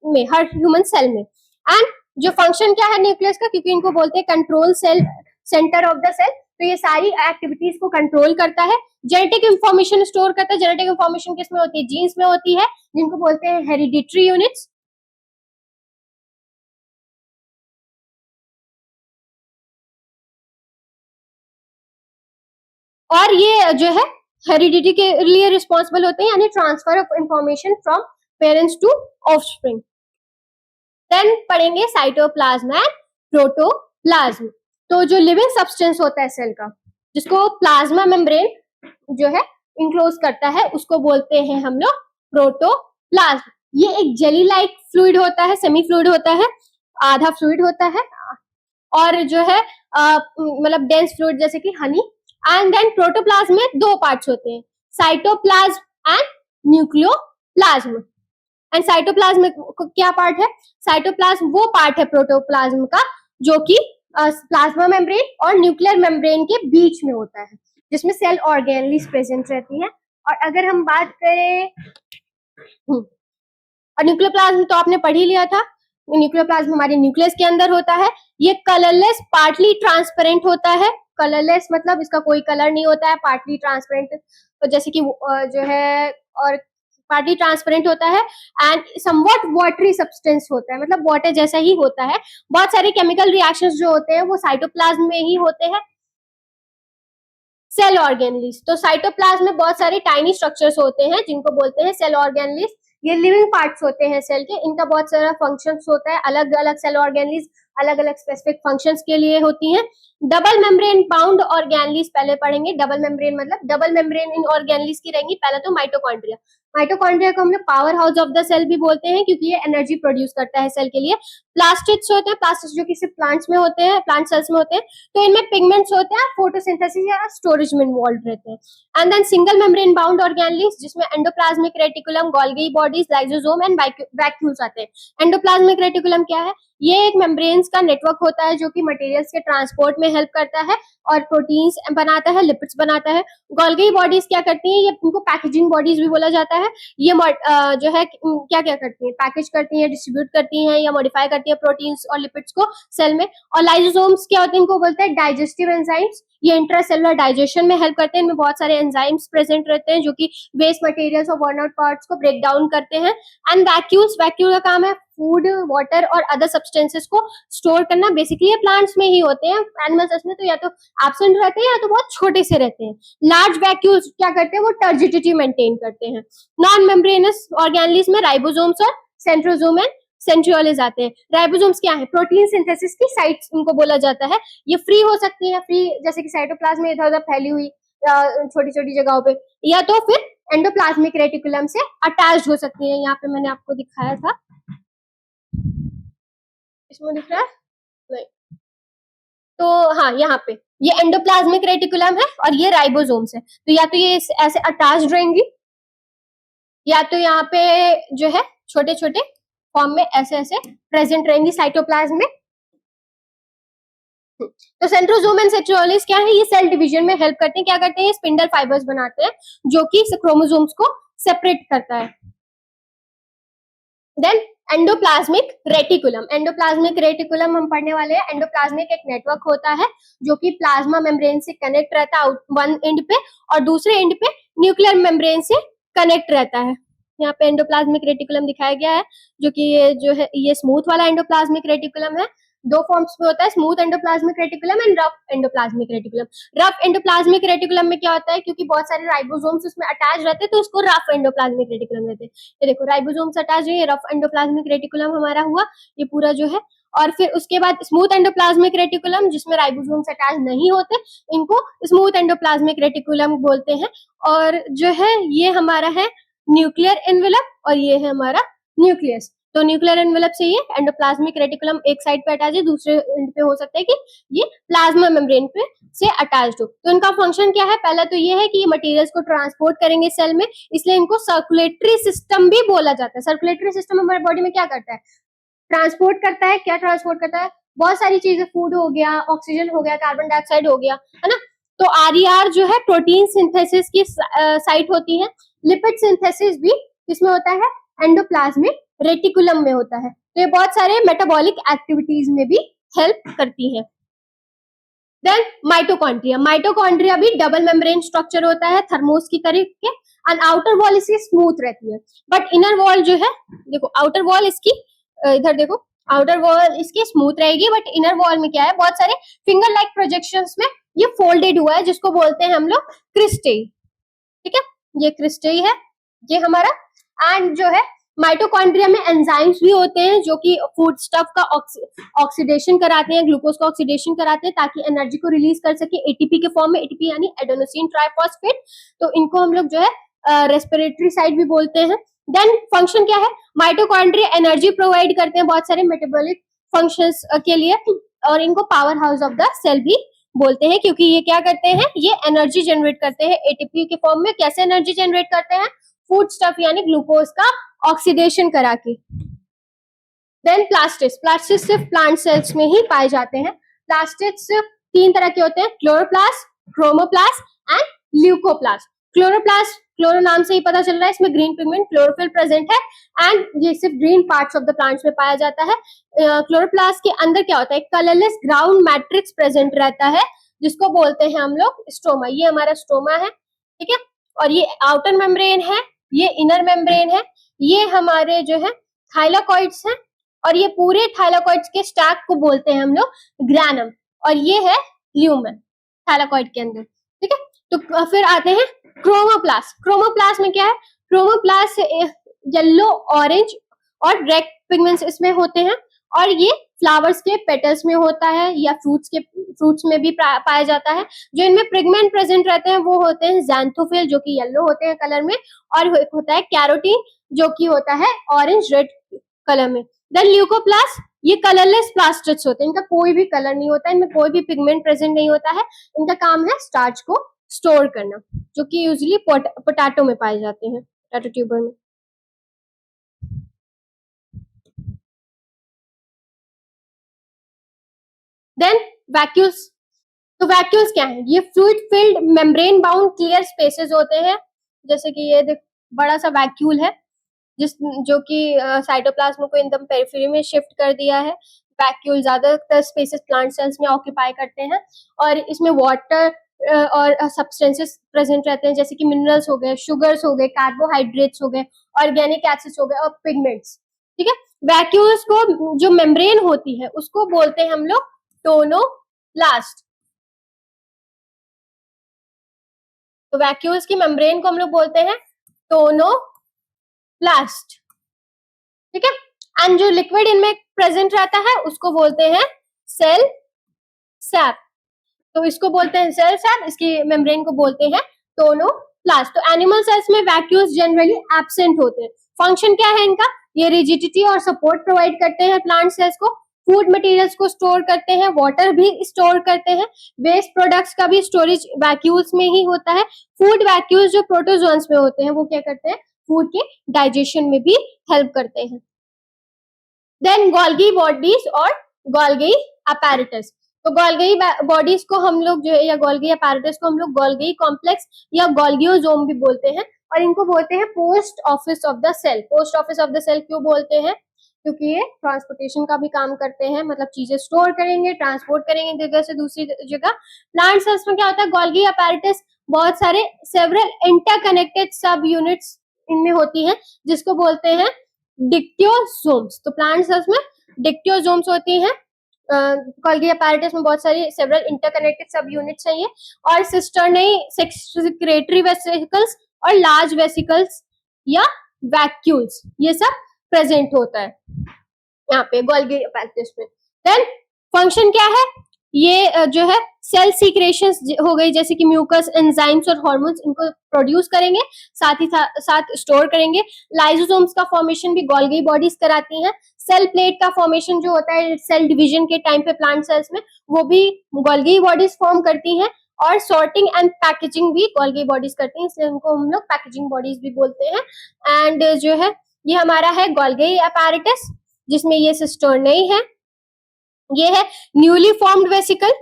में, हर ह्यूमन सेल में। एंड जो फंक्शन क्या है न्यूक्लियस का, क्योंकि इनको बोलते हैं control cell, centre of the cell, तो ये सारी एक्टिविटीज को कंट्रोल करता है। जेनेटिक इंफॉर्मेशन स्टोर करता है। जेनेटिक इंफॉर्मेशन किसमें होती है? जीन्स में होती है, जिनको बोलते हैं हेरिडिटरी यूनिट्स। और ये जो है हेरिडिटी के लिए रिस्पॉन्सिबल होते हैं, यानी transfer of information from parents to offspring. Then पढ़ेंगे साइटोप्लाज्म एंड प्रोटोप्लाज्म। तो जो लिविंग सब्सटेंस होता है सेल का, जिसको प्लाज्मा मेम्ब्रेन जो है इंक्लोज करता है, उसको बोलते हैं हम लोग प्रोटोप्लाज्म। ये एक जेली लाइक फ्लूइड होता है, सेमी फ्लूइड होता है, आधा फ्लूइड होता है, और जो है मतलब डेंस फ्लूइड जैसे कि हनी। एंड देन प्रोटोप्लाज्म में दो पार्ट्स होते हैं, cytoplasm and nucleoplasm. And cytoplasm में क्या पार्ट है? साइटोप्लाज्म वो पार्ट है प्रोटोप्लाज्म का जो कि प्लाज्मा मेम्ब्रेन और न्यूक्लियर मेम्ब्रेन के बीच में होता है, जिसमें सेल ऑर्गेनलीज प्रेजेंट रहती है। और अगर हम बात करें और न्यूक्लियोप्लाज्म तो आपने पढ़ ही लिया था। न्यूक्लियोप्लाज्म हमारे न्यूक्लियस के अंदर होता है। ये कलरलेस, पार्टली ट्रांसपेरेंट होता है। कलरलेस मतलब इसका कोई कलर नहीं होता है, पार्टली ट्रांसपेरेंट तो जैसे कि जो है, और पार्टली ट्रांसपेरेंट होता है। एंड समवॉट वाटरी सब्सटेंस होता है, मतलब वाटर जैसा ही होता है। बहुत सारे केमिकल रिएक्शंस जो होते हैं वो साइटोप्लाज्म में ही होते हैं। सेल ऑर्गेनलीज, तो साइटोप्लाज्म में बहुत सारे टाइनी स्ट्रक्चर्स होते हैं जिनको बोलते हैं सेल ऑर्गेनलीज। ये लिविंग पार्ट्स होते हैं सेल के, इनका बहुत सारा फंक्शंस होता है। अलग अलग सेल ऑर्गेनलीज अलग अलग स्पेसिफिक फंक्शंस के लिए होती हैं। डबल मेम्ब्रेन बाउंड ऑर्गेनलीज पहले पढ़ेंगे। डबल मेम्ब्रेन मतलब डबल मेम्ब्रेन इन ऑर्गेनलीज की रहेंगी। पहले तो माइटोकॉन्ड्रिया। माइटोकॉन्ड्रिया को हम लोग power house of the cell भी बोलते हैं, क्योंकि ये एनर्जी प्रोड्यूस करता है सेल के लिए। प्लास्टिड्स होते हैं, प्लास्टिड्स जो कि सिर्फ प्लांट्स में होते हैं, प्लांट सेल्स में होते हैं। तो इनमें पिगमेंट्स होते हैं, फोटोसिंथेसिस या स्टोरेज में इन्वॉल्व रहते हैं। And then single membrane bound organelles, जिसमें endoplasmic reticulum, Golgi bodies, lysosome and vacuoles आते हैं। एंडोप्लाज्मिक रेटिकुलम क्या है? ये एक मेम्ब्रेन्स का नेटवर्क होता है जो कि मटेरियल्स के ट्रांसपोर्ट में हेल्प करता है और प्रोटीन्स बनाता है, लिपिड्स बनाता है। गोल्गी बॉडीज क्या करती हैं? ये उनको पैकेजिंग बॉडीज भी बोला जाता है। ये जो है क्या क्या करती हैं? पैकेज करती हैं, डिस्ट्रीब्यूट करती हैं या मॉडिफाई करती है प्रोटीन्स और लिपिड्स को सेल में। और लाइसोसोम्स क्या होते हैं? इनको बोलते हैं डाइजेस्टिव एंजाइम्स। ये इंट्रासेलुलर डाइजेशन में हेल्प करते हैं। इनमें बहुत सारे एंजाइम्स प्रेजेंट रहते हैं जो कि वेस्ट मटेरियल्स और बर्न आउट पार्ट्स को ब्रेक डाउन करते हैं। एंड वैक्यूल्स, वैक्यूल का काम है फूड, वाटर और अदर सब्सटेंसेस को स्टोर करना। बेसिकली ये प्लांट्स में ही होते हैं। एनिमल्स में तो या तो एब्सेंट रहते हैं या तो बहुत छोटे से रहते हैं। लार्ज वैक्यूल्स क्या करते हैं? वो टर्जिडिटी मेंटेन करते हैं। नॉन मेम्ब्रेनस ऑर्गेनलीज में राइबोसोम्स और सेंट्रोसोम एंड सेंट्रियोलेज आते हैं। राइबोसोम्स क्या है? प्रोटीन सिंथेसिस की साइट्स इनको बोला जाता है। ये फ्री हो सकती है, फ्री जैसे कि साइटोप्लाज्म में इधर उधर फैली हुई छोटी छोटी जगहों पे, या तो फिर एंडोप्लाज्मिक रेटिकुलम से अटैच्ड हो सकती है। यहाँ पे मैंने आपको दिखाया था, इसमें दिख रहा है नहीं, तो हाँ यहाँ पे ये एंडोप्लाज्मिक रेटिकुलम है और ये राइबोसोम्स है। तो या तो ये ऐसे अटैच्ड रहेंगी, या तो यहाँ पे जो है छोटे छोटे फॉर्म में ऐसे ऐसे प्रेजेंट रहेंगी साइटोप्लाज्म में। तो सेंट्रोसोम एंड सेंट्रियोल्स क्या है? ये सेल डिवीजन में हेल्प करते हैं। क्या करते हैं? ये स्पिंडल फाइबर्स बनाते हैं जो कि क्रोमोसोम्स को सेपरेट करता है। Then endoplasmic reticulum. Endoplasmic reticulum हम पढ़ने वाले हैं। एंडोप्लाज्मिक एक नेटवर्क होता है जो कि प्लाज्मा मेम्ब्रेन से कनेक्ट रहता है वन एंड पे, और दूसरे एंड पे न्यूक्लियर मेम्ब्रेन से कनेक्ट रहता है। यहाँ पे एंडोप्लाज्मिक रेटिकुलम दिखाया गया है, जो कि ये जो है ये स्मूथ वाला एंडोप्लाज्मिक रेटिकुलम है। दो फॉर्म्स में होता है, smooth endoplasmic reticulum and rough endoplasmic reticulum. Rough endoplasmic reticulum में क्या होता है, क्योंकि बहुत सारे राइबोसोम्स उसमें अटैच रहते हैं तो उसको रफ एंडोप्लाज्मिक रेटिकुलम कहते हैं। ये देखो राइबोसोम्स अटैच है, ये रफ एंडोप्लाज्मिक रेटिकुलम हमारा हुआ, ये पूरा जो है। और फिर उसके बाद स्मूथ एंडोप्लाज्मिक रेटिकुलम, जिसमें राइबोसोम्स अटैच नहीं होते, इनको स्मूथ एंडोप्लाज्मिक रेटिकुलम बोलते हैं। और जो है ये हमारा है न्यूक्लियर एनवेलप और ये है हमारा न्यूक्लियस। तो न्यूक्लियर एनवेलप से ये एंडोप्लाज्मिक रेटिकुलम एक साइड पे अटैच है, दूसरे एंड पे हो सकता है कि ये प्लाज्मा मेम्ब्रेन पे से अटैच्ड हो। तो इनका फंक्शन क्या है, पहला तो ये है कि ये मटेरियल्स को ट्रांसपोर्ट करेंगे सेल में, इसलिए इनको सर्कुलेटरी सिस्टम भी बोला जाता है। सर्कुलेटरी सिस्टम हमारे बॉडी में क्या करता है, ट्रांसपोर्ट करता है। क्या ट्रांसपोर्ट करता है, बहुत सारी चीजें, फूड हो गया, ऑक्सीजन हो गया, कार्बन डाइऑक्साइड हो गया, है ना। तो आरईआर जो है प्रोटीन सिंथेसिस की साइट होती है। लिपिड सिंथेसिस भी इसमें होता है, एंडोप्लाज्मिक रेटिकुलम में होता है। तो ये बहुत सारे मेटाबॉलिक एक्टिविटीज में भी हेल्प करती है। Then mitochondria. माइटोकॉन्ड्रिया भी डबल मेम्ब्रेन स्ट्रक्चर होता है, थर्मोस की तरह के, एंड आउटर वॉल इसकी स्मूथ रहती है, बट इनर वॉल जो है, देखो आउटर वॉल इसकी, इधर देखो, आउटर वॉल इसकी स्मूथ रहेगी, बट इनर वॉल में क्या है, बहुत सारे फिंगर लाइक प्रोजेक्शंस में ये फोल्डेड हुआ है, जिसको बोलते हैं हम लोग क्रिस्टेई। ठीक है, ये क्रिस्टेई है ये हमारा। एंड जो है माइटोकॉन्ड्रिया में एंजाइम्स भी होते हैं जो कि फूड स्टफ का ऑक्सीडेशन कराते हैं, ग्लूकोज का ऑक्सीडेशन कराते हैं, ताकि एनर्जी को रिलीज कर सके एटीपी के फॉर्म में। एटीपी यानी एडेनोसिन ट्राइफॉस्फेट। तो इनको हम लोग जो है रेस्पिरेटरी साइड भी बोलते हैं। देन फंक्शन क्या है, माइटोकॉन्ड्रिया एनर्जी प्रोवाइड करते हैं बहुत सारे मेटाबॉलिक फंक्शंस के लिए, और इनको power house of the cell भी बोलते हैं, क्योंकि ये क्या करते हैं, ये एनर्जी जनरेट करते हैं एटीपी के फॉर्म में। कैसे एनर्जी जनरेट करते हैं, फूड स्टफ यानी ग्लूकोज का ऑक्सीडेशन करा के। Then plastids. प्लास्टिड्स सिर्फ प्लांट सेल्स में ही पाए जाते हैं। प्लास्टिड्स तीन तरह के होते हैं, chloroplast, chromoplast and leucoplast. Chloroplast, chloro नाम से ही पता चल रहा है, इसमें ग्रीन पिगमेंट क्लोरोफिल प्रेजेंट है, एंड ये सिर्फ green parts of the plants में पाया जाता है। क्लोरोप्लास्ट के अंदर क्या होता है, कलरलेस ग्राउंड मैट्रिक्स प्रेजेंट रहता है, जिसको बोलते हैं हम लोग स्टोमा। ये हमारा स्टोमा है, ठीक है। और ये आउटर मेम्ब्रेन है, ये इनर मेम्ब्रेन है, ये हमारे जो है थाइलाकॉइड्स हैं, और ये पूरे थाइलाकॉइड्स के स्टैक को बोलते हैं हम लोग ग्रैनम, और ये है ल्यूमेन थाइलाकॉइड के अंदर, ठीक है। तो फिर आते हैं क्रोमोप्लास्ट। क्रोमोप्लास्ट में क्या है, क्रोमोप्लास्ट येलो, ऑरेंज और रेड पिगमेंट्स इसमें होते हैं, और ये फ्लावर्स के पेटल्स में होता है, या फ्रूट्स में भी पाया जाता है। जो इनमें पिगमेंट प्रेजेंट रहते हैं वो होते हैं ज़ैंथोफिल, जो कि येलो होते हैं कलर में, और होता है कैरोटीन, जो कि होता है ऑरेंज रेड कलर में। देन ल्यूकोप्लास्ट, ये कलरलेस प्लास्टिड्स होते हैं, इनका कोई भी कलर नहीं होता है, इनमें कोई भी पिगमेंट प्रेजेंट नहीं होता है। इनका काम है स्टार्च को स्टोर करना, जो कि यूजुअली पोटैटो में पाए जाते हैं, पोटैटो ट्यूबर में। Then vacuoles. तो वैक्यूल्स क्या है, ये fluid filled membrane bound clear spaces होते हैं। जैसे कि ये देख, बड़ा सा वैक्यूल है जो कि साइटोप्लाज्म को एकदम पेरिफेरी में शिफ्ट कर दिया है। वैक्यूल ज्यादातर स्पेसेस प्लांट सेल्स में ऑक्यूपाई करते हैं, और इसमें वाटर और सब्सटेंसेस प्रेजेंट रहते हैं, जैसे कि मिनरल्स हो गए, शुगर्स हो गए, कार्बोहाइड्रेट्स हो गए, ऑर्गेनिक एसिड्स हो गए, और पिगमेंट्स, ठीक है। वैक्यूल्स को जो मेम्ब्रेन होती है उसको बोलते हैं हम लोग टोनोप्लास्ट। तो वैक्यूल्स की मेम्ब्रेन को हम लोग बोलते हैं टोनोप्लास्ट, ठीक है। एंड जो लिक्विड इनमें प्रेजेंट रहता है उसको बोलते हैं सेल सैप। तो इसको बोलते हैं सेल सैप, इसकी मेम्ब्रेन को बोलते हैं टोनोप्लास्ट। तो एनिमल सेल्स में वैक्यूल्स जनरली एब्सेंट होते हैं। फंक्शन क्या है इनका, ये रिजिडिटी और सपोर्ट प्रोवाइड करते हैं प्लांट सेल्स को, फूड मटेरियल्स को स्टोर करते हैं, वाटर भी स्टोर करते हैं, वेस्ट प्रोडक्ट्स का भी स्टोरेज वैक्यूल्स में ही होता है। फूड वैक्यूल्स जो प्रोटोजोन्स में होते हैं वो क्या करते हैं, फूड के डाइजेशन में भी हेल्प करते हैं। देन गोल्गी बॉडीज और गोल्गी अपैरेटस। तो गोल्गी बॉडीज को हम लोग जो है, या गोल्गी अपैरेटस को हम लोग गोल्गी कॉम्प्लेक्स या गोल्गियोसोम भी बोलते हैं, और इनको बोलते हैं post office of the cell. Post office of the cell क्यों बोलते हैं, क्योंकि ये ट्रांसपोर्टेशन का भी काम करते हैं, मतलब चीजें स्टोर करेंगे, ट्रांसपोर्ट करेंगे एक जगह से दूसरी जगह। प्लांट सेल्स में क्या होता है, गोल्गी अपैरेटस बहुत सारे सेवरल इंटरकनेक्टेड सब यूनिट्स इनमें होती हैं, जिसको बोलते हैं डिक्टियोसोम्स। तो प्लांट सेल्स में डिक्टियोसोम्स होती हैं। गोल्गी अपैरेटस में बहुत सारी सेवरल इंटरकनेक्टेड सब यूनिट्स हैं ये, और सिस्टर्नी सेक्रेटरी वेसिकल्स और लार्ज वेसिकल्स या वैक्यूल्स, ये सब प्रेजेंट होता है यहाँ पे गोल्गी अपैरेटस में। देन फंक्शन क्या है, ये जो है सेल सीक्रेशंस हो गई, जैसे कि म्यूकस, एंजाइम्स और हार्मोन्स, इनको प्रोड्यूस करेंगे, साथ ही साथ स्टोर करेंगे। लाइसोसोम्स का फॉर्मेशन भी गोल्गी बॉडीज कराती हैं। सेल प्लेट का फॉर्मेशन जो होता है सेल डिवीजन के टाइम पे प्लांट सेल्स में, वो भी गोल्गी बॉडीज फॉर्म करती हैं। और सॉर्टिंग एंड पैकेजिंग भी गोल्गी बॉडीज करती हैं, इसलिए उनको हम लोग पैकेजिंग बॉडीज भी बोलते हैं। एंड जो है ये हमारा है गोल्गी अपैरेटस, जिसमें ये सिस्टर्नी है, ये है न्यूली फॉर्म्ड वेसिकल,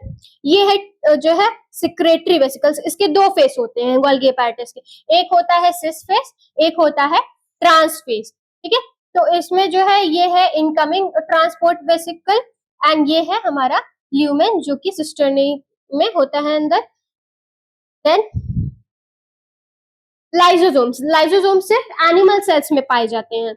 ये है जो है सिक्रेटरी वेसिकल्स। इसके दो फेस होते हैं गोल्गी अपैरेटस के, एक होता है सिस फेस, एक होता है ट्रांस फेस। ठीक है, तो इसमें जो है ये है इनकमिंग ट्रांसपोर्ट वेसिकल, एंड ये है हमारा ल्यूमेन जो कि सिस्टर्नी में होता है अंदर। देन लाइसोसोम्स, लाइसोसोम्स सिर्फ एनिमल सेल्स में पाए जाते हैं,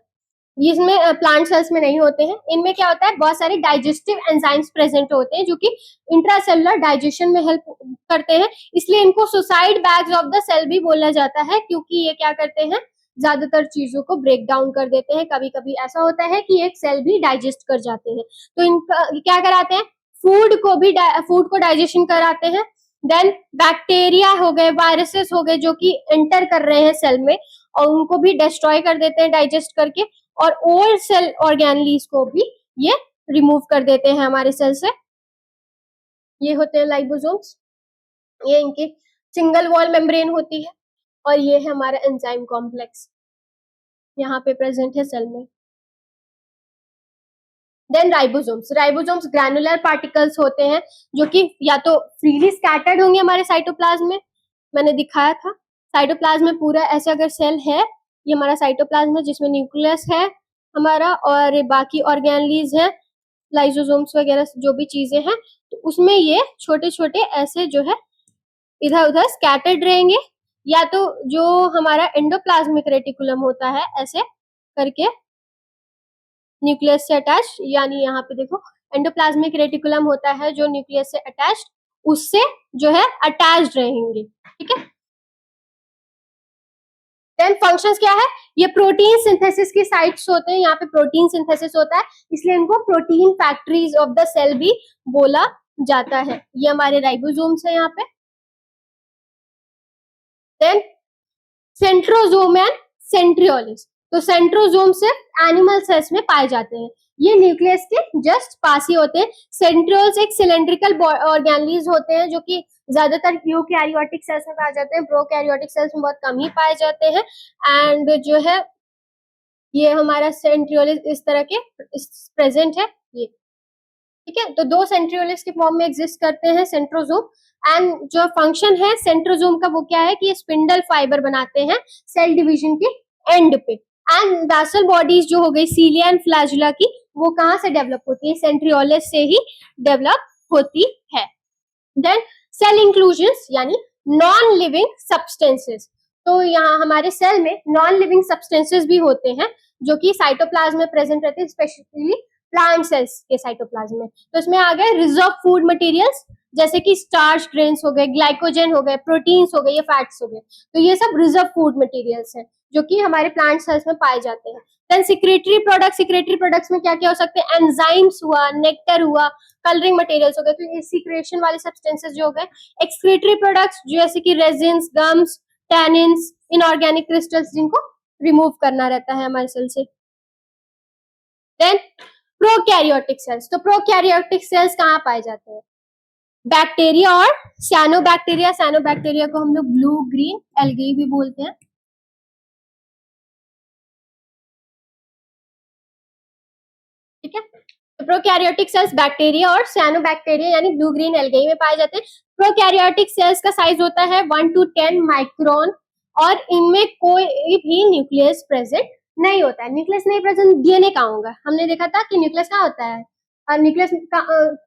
जिसमें प्लांट सेल्स में नहीं होते हैं। इनमें क्या होता है, बहुत सारे डाइजेस्टिव एंजाइम्स प्रेजेंट होते हैं जो कि इंट्रासेलुलर डाइजेशन में हेल्प करते हैं, इसलिए इनको suicide bags of the cell भी बोला जाता है, क्योंकि ये क्या करते हैं, ज्यादातर चीजों को ब्रेक डाउन कर देते हैं। कभी कभी ऐसा होता है कि एक सेल भी डाइजेस्ट कर जाते हैं, तो इनका क्या कराते हैं, फूड को डाइजेशन कराते हैं। देन बैक्टीरिया हो गए, वायरसेस हो गए जो कि एंटर कर रहे हैं सेल में, और उनको भी डिस्ट्रॉय कर देते हैं डाइजेस्ट करके, और ओल्ड सेल ऑर्गेनलीज को भी ये रिमूव कर देते हैं हमारे सेल से। ये होते हैं लाइबोसोम्स, ये इनकी सिंगल वॉल मेम्ब्रेन होती है, और ये है हमारा एंजाइम कॉम्प्लेक्स, यहाँ पे प्रेजेंट है सेल में। Then ribosomes, ribosomes granular particles होते हैं जो कि या तो फ्रीली स्कैटर्ड होंगे हमारे साइटोप्लाज्म में, मैंने दिखाया था साइटोप्लाज्म में पूरा ऐसे अगर सेल है, ये हमारा साइटोप्लाज्म है जिसमें न्यूक्लियस है हमारा, और बाकी ऑर्गेनलीज है, लाइसोसोम्स वगैरह जो भी चीजें हैं, तो उसमें ये छोटे छोटे ऐसे जो है इधर उधर स्कैटर्ड रहेंगे, या तो जो हमारा एंडोप्लाज्मिक रेटिकुलम होता है ऐसे करके न्यूक्लियस से अटैच, यानी यहाँ पे देखो एंडोप्लाज्मिक रेटिकुलम होता है जो न्यूक्लियस से अटैच्ड, उससे जो है अटैच्ड रहेंगे। ठीक है, देन फंक्शंस क्या है, ये प्रोटीन सिंथेसिस की साइट्स होते हैं, यहाँ पे प्रोटीन सिंथेसिस होता है, इसलिए इनको protein factories of the cell भी बोला जाता है। ये हमारे राइबोसोम्स है यहाँ पे। देन सेंट्रोसोम एंड सेंट्रियोल्स, तो सेंट्रोसोम सिर्फ एनिमल सेल्स में पाए जाते हैं, ये न्यूक्लियस के जस्ट पास ही होते हैं। सेंट्रियोल्स एक सिलेंड्रिकल ऑर्गेनलीज होते हैं जो कि ज्यादातर यूकैरियोटिक सेल्स में पाए जाते हैं, प्रोकैरियोटिक सेल्स में बहुत कम ही पाए जाते हैं। एंड जो है ये हमारा सेंट्रियोल्स इस तरह के प्रेजेंट है ये। ठीक है, तो दो सेंट्रियोल्स के फॉर्म में एग्जिस्ट करते हैं सेंट्रोसोम, एंड जो फंक्शन है सेंट्रोसोम का वो क्या है कि ये स्पिंडल फाइबर बनाते हैं सेल डिवीजन के एंड पे। एंड बेसल बॉडीज जो हो गई सीलिया एंड फ्लैजुला की, वो कहाँ से डेवलप होती है, सेंट्रियोल्स से ही डेवलप होती है। देन सेल इंक्लूजन्स यानी नॉन लिविंग सब्सटेंसेस, तो यहाँ हमारे सेल में नॉन लिविंग सब्सटेंसेस भी होते हैं जो कि साइटोप्लाज्म में प्रेजेंट रहते हैं, स्पेशली प्लांट सेल्स के साइटोप्लाज्म में। तो इसमें आ गए रिजर्व फूड मटेरियल्स जैसे कि स्टार्च ग्रेन्स हो गए, ग्लाइकोजन हो गए, प्रोटीन्स हो गए, ये फैट्स हो गए, तो ये सब रिजर्व फूड मटेरियल्स हैं जो कि हमारे प्लांट सेल्स में पाए जाते हैं। देन सिक्रेटरी प्रोडक्ट्स में क्या क्या हो सकते हैं, एंजाइम्स हुआ, नेक्टर हुआ, कलरिंग मटेरियल्स हो गए, तो ये सीक्रेशन वाले सब्सटेंसेस जो हो गए। एक्सक्रीटरी प्रोडक्ट्स जैसे कि resins, gums, tannins, inorganic crystals जिनको रिमूव करना रहता है हमारे सेल से। देन प्रोकैरियोटिक सेल्स, तो प्रोकैरियोटिक सेल्स कहाँ पाए जाते हैं, बैक्टीरिया और साइनोबैक्टीरिया, साइनोबैक्टीरिया को हम लोग ब्लू ग्रीन एल्गी भी बोलते हैं। ठीक है, तो प्रोकैरियोटिक सेल्स बैक्टीरिया और साइनोबैक्टीरिया यानी ब्लू ग्रीन एल्गी में पाए जाते हैं। प्रोकैरियोटिक सेल्स का साइज होता है 1 to 10 माइक्रोन, और इनमें कोई भी न्यूक्लियस प्रेजेंट नहीं होता है। न्यूक्लियस नहीं प्रेजेंट, डीएनए कहाँ होगा? हमने देखा था कि न्यूक्लियस कहाँ होता है, न्यूक्लियस का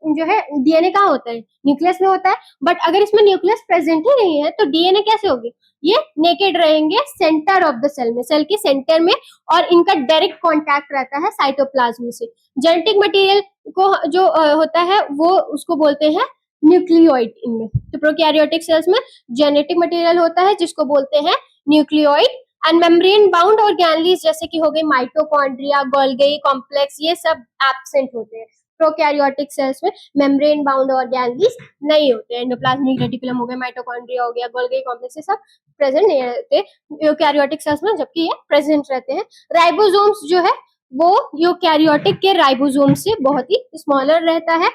जो है डीएनए कहाँ होता है? न्यूक्लियस में होता है। बट अगर इसमें न्यूक्लियस प्रेजेंट ही नहीं है तो डीएनए कैसे होगी? ये नेकेड रहेंगे सेंटर ऑफ द सेल में, सेल के सेंटर में, और इनका डायरेक्ट कांटेक्ट रहता है साइटोप्लाज्म से। जेनेटिक मटेरियल को जो होता है वो उसको बोलते हैं न्यूक्लियोइड इनमें। तो प्रोकैरियोटिक सेल्स में जेनेटिक मटेरियल होता है जिसको बोलते हैं nucleoid. And membrane bound organelles जैसे कि हो गई माइटोकॉन्ड्रिया, गोल्गी कॉम्प्लेक्स, ये सब एब्सेंट होते हैं। प्रोकैरियोटिक सेल्स में मेम्ब्रेन बाउंड ऑर्गेनेल्स नहीं होते। एंडोप्लाज्मिक रेटिकुलम हो गया, माइटोकॉन्ड्रिया हो गया, गोल्गी कॉम्प्लेक्स, ये सब प्रेजेंट नहीं रहते यूकैरियोटिक सेल्स में, जबकि ये प्रेजेंट रहते हैं। राइबोसोम्स जो है वो यूकैरियोटिक के राइबोसोम से बहुत ही स्मॉलर रहता है।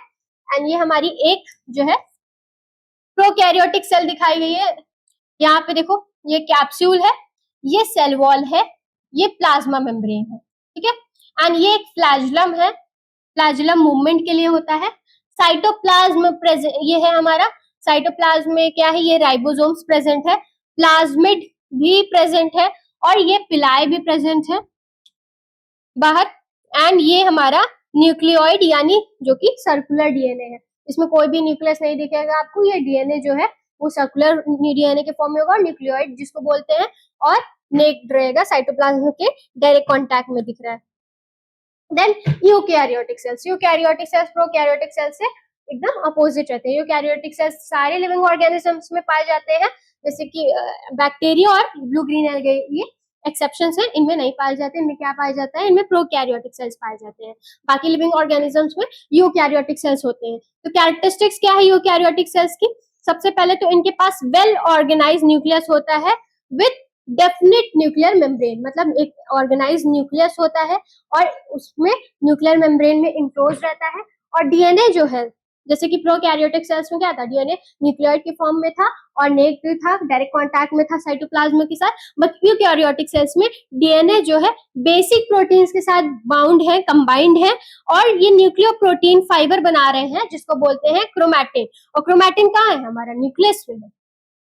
एंड ये हमारी एक जो है प्रोकैरियोटिक सेल दिखाई गई है। यहाँ पे देखो, ये कैप्सूल है, ये सेल वॉल है, ये प्लाज्मा मेम्ब्रेन है, ठीक है। एंड ये एक फ्लैजुलम है, फ्लैजुलम मूवमेंट के लिए होता है। साइटोप्लाज्म प्रेजेंट, ये है हमारा साइटोप्लाज्म में क्या है, ये राइबोसोम्स प्रेजेंट है, प्लाज्मिड भी प्रेजेंट है, और ये पिलाई भी प्रेजेंट है बाहर। एंड ये हमारा न्यूक्लियोइड यानी जो कि सर्कुलर डीएनए है, इसमें कोई भी न्यूक्लियस नहीं दिखेगा आपको। ये डीएनए जो है वो सर्कुलर डीएनए के फॉर्म में होगा, न्यूक्लियोइड जिसको बोलते हैं, और नेक्ड रहेगा, साइटोप्लाज्म के डायरेक्ट कांटेक्ट में दिख रहा है। Then eukaryotic cells, eukaryotic cells prokaryotic cells से एकदम अपोजिट रहते हैं। यूकैरियोटिक सेल्स सारे लिविंग ऑर्गेनिजम्स में पाए जाते हैं, जैसे कि बैक्टीरिया और ब्लू ग्रीन एल्गे, ये एक्सेप्शंस हैं, इनमें नहीं पाए जाते। इनमें क्या पाया जाता है? इनमें प्रोकैरियोटिक सेल्स पाए जाते हैं। बाकी लिविंग ऑर्गेनिजम्स में यूकैरियोटिक सेल्स होते हैं। तो कैरेक्टरिस्टिक्स क्या है यूकैरियोटिक सेल्स की? सबसे पहले तो इनके पास वेल ऑर्गेनाइज न्यूक्लियस होता है विथ डेफिनेट न्यूक्लियर मेम्ब्रेन, मतलब एक ऑर्गेनाइज न्यूक्लियस होता है और उसमें न्यूक्लियर मेम्ब्रेन में इनक्लोज रहता है। और डीएनए जो है, जैसे कि प्रोकैरियोटिक सेल्स में क्या था, डीएनए न्यूक्लियोइड के फॉर्म में था और नेक्ड था, डायरेक्ट कांटेक्ट में था साइटोप्लाज्म के साथ। बट यूकैरियोटिक सेल्स में डीएनए जो है बेसिक प्रोटीन्स के साथ बाउंड है, कंबाइंड है, और ये न्यूक्लियोप्रोटीन फाइबर बना रहे हैं जिसको बोलते हैं क्रोमैटिन। और क्रोमैटिन कहाँ है? हमारा न्यूक्लियस में है।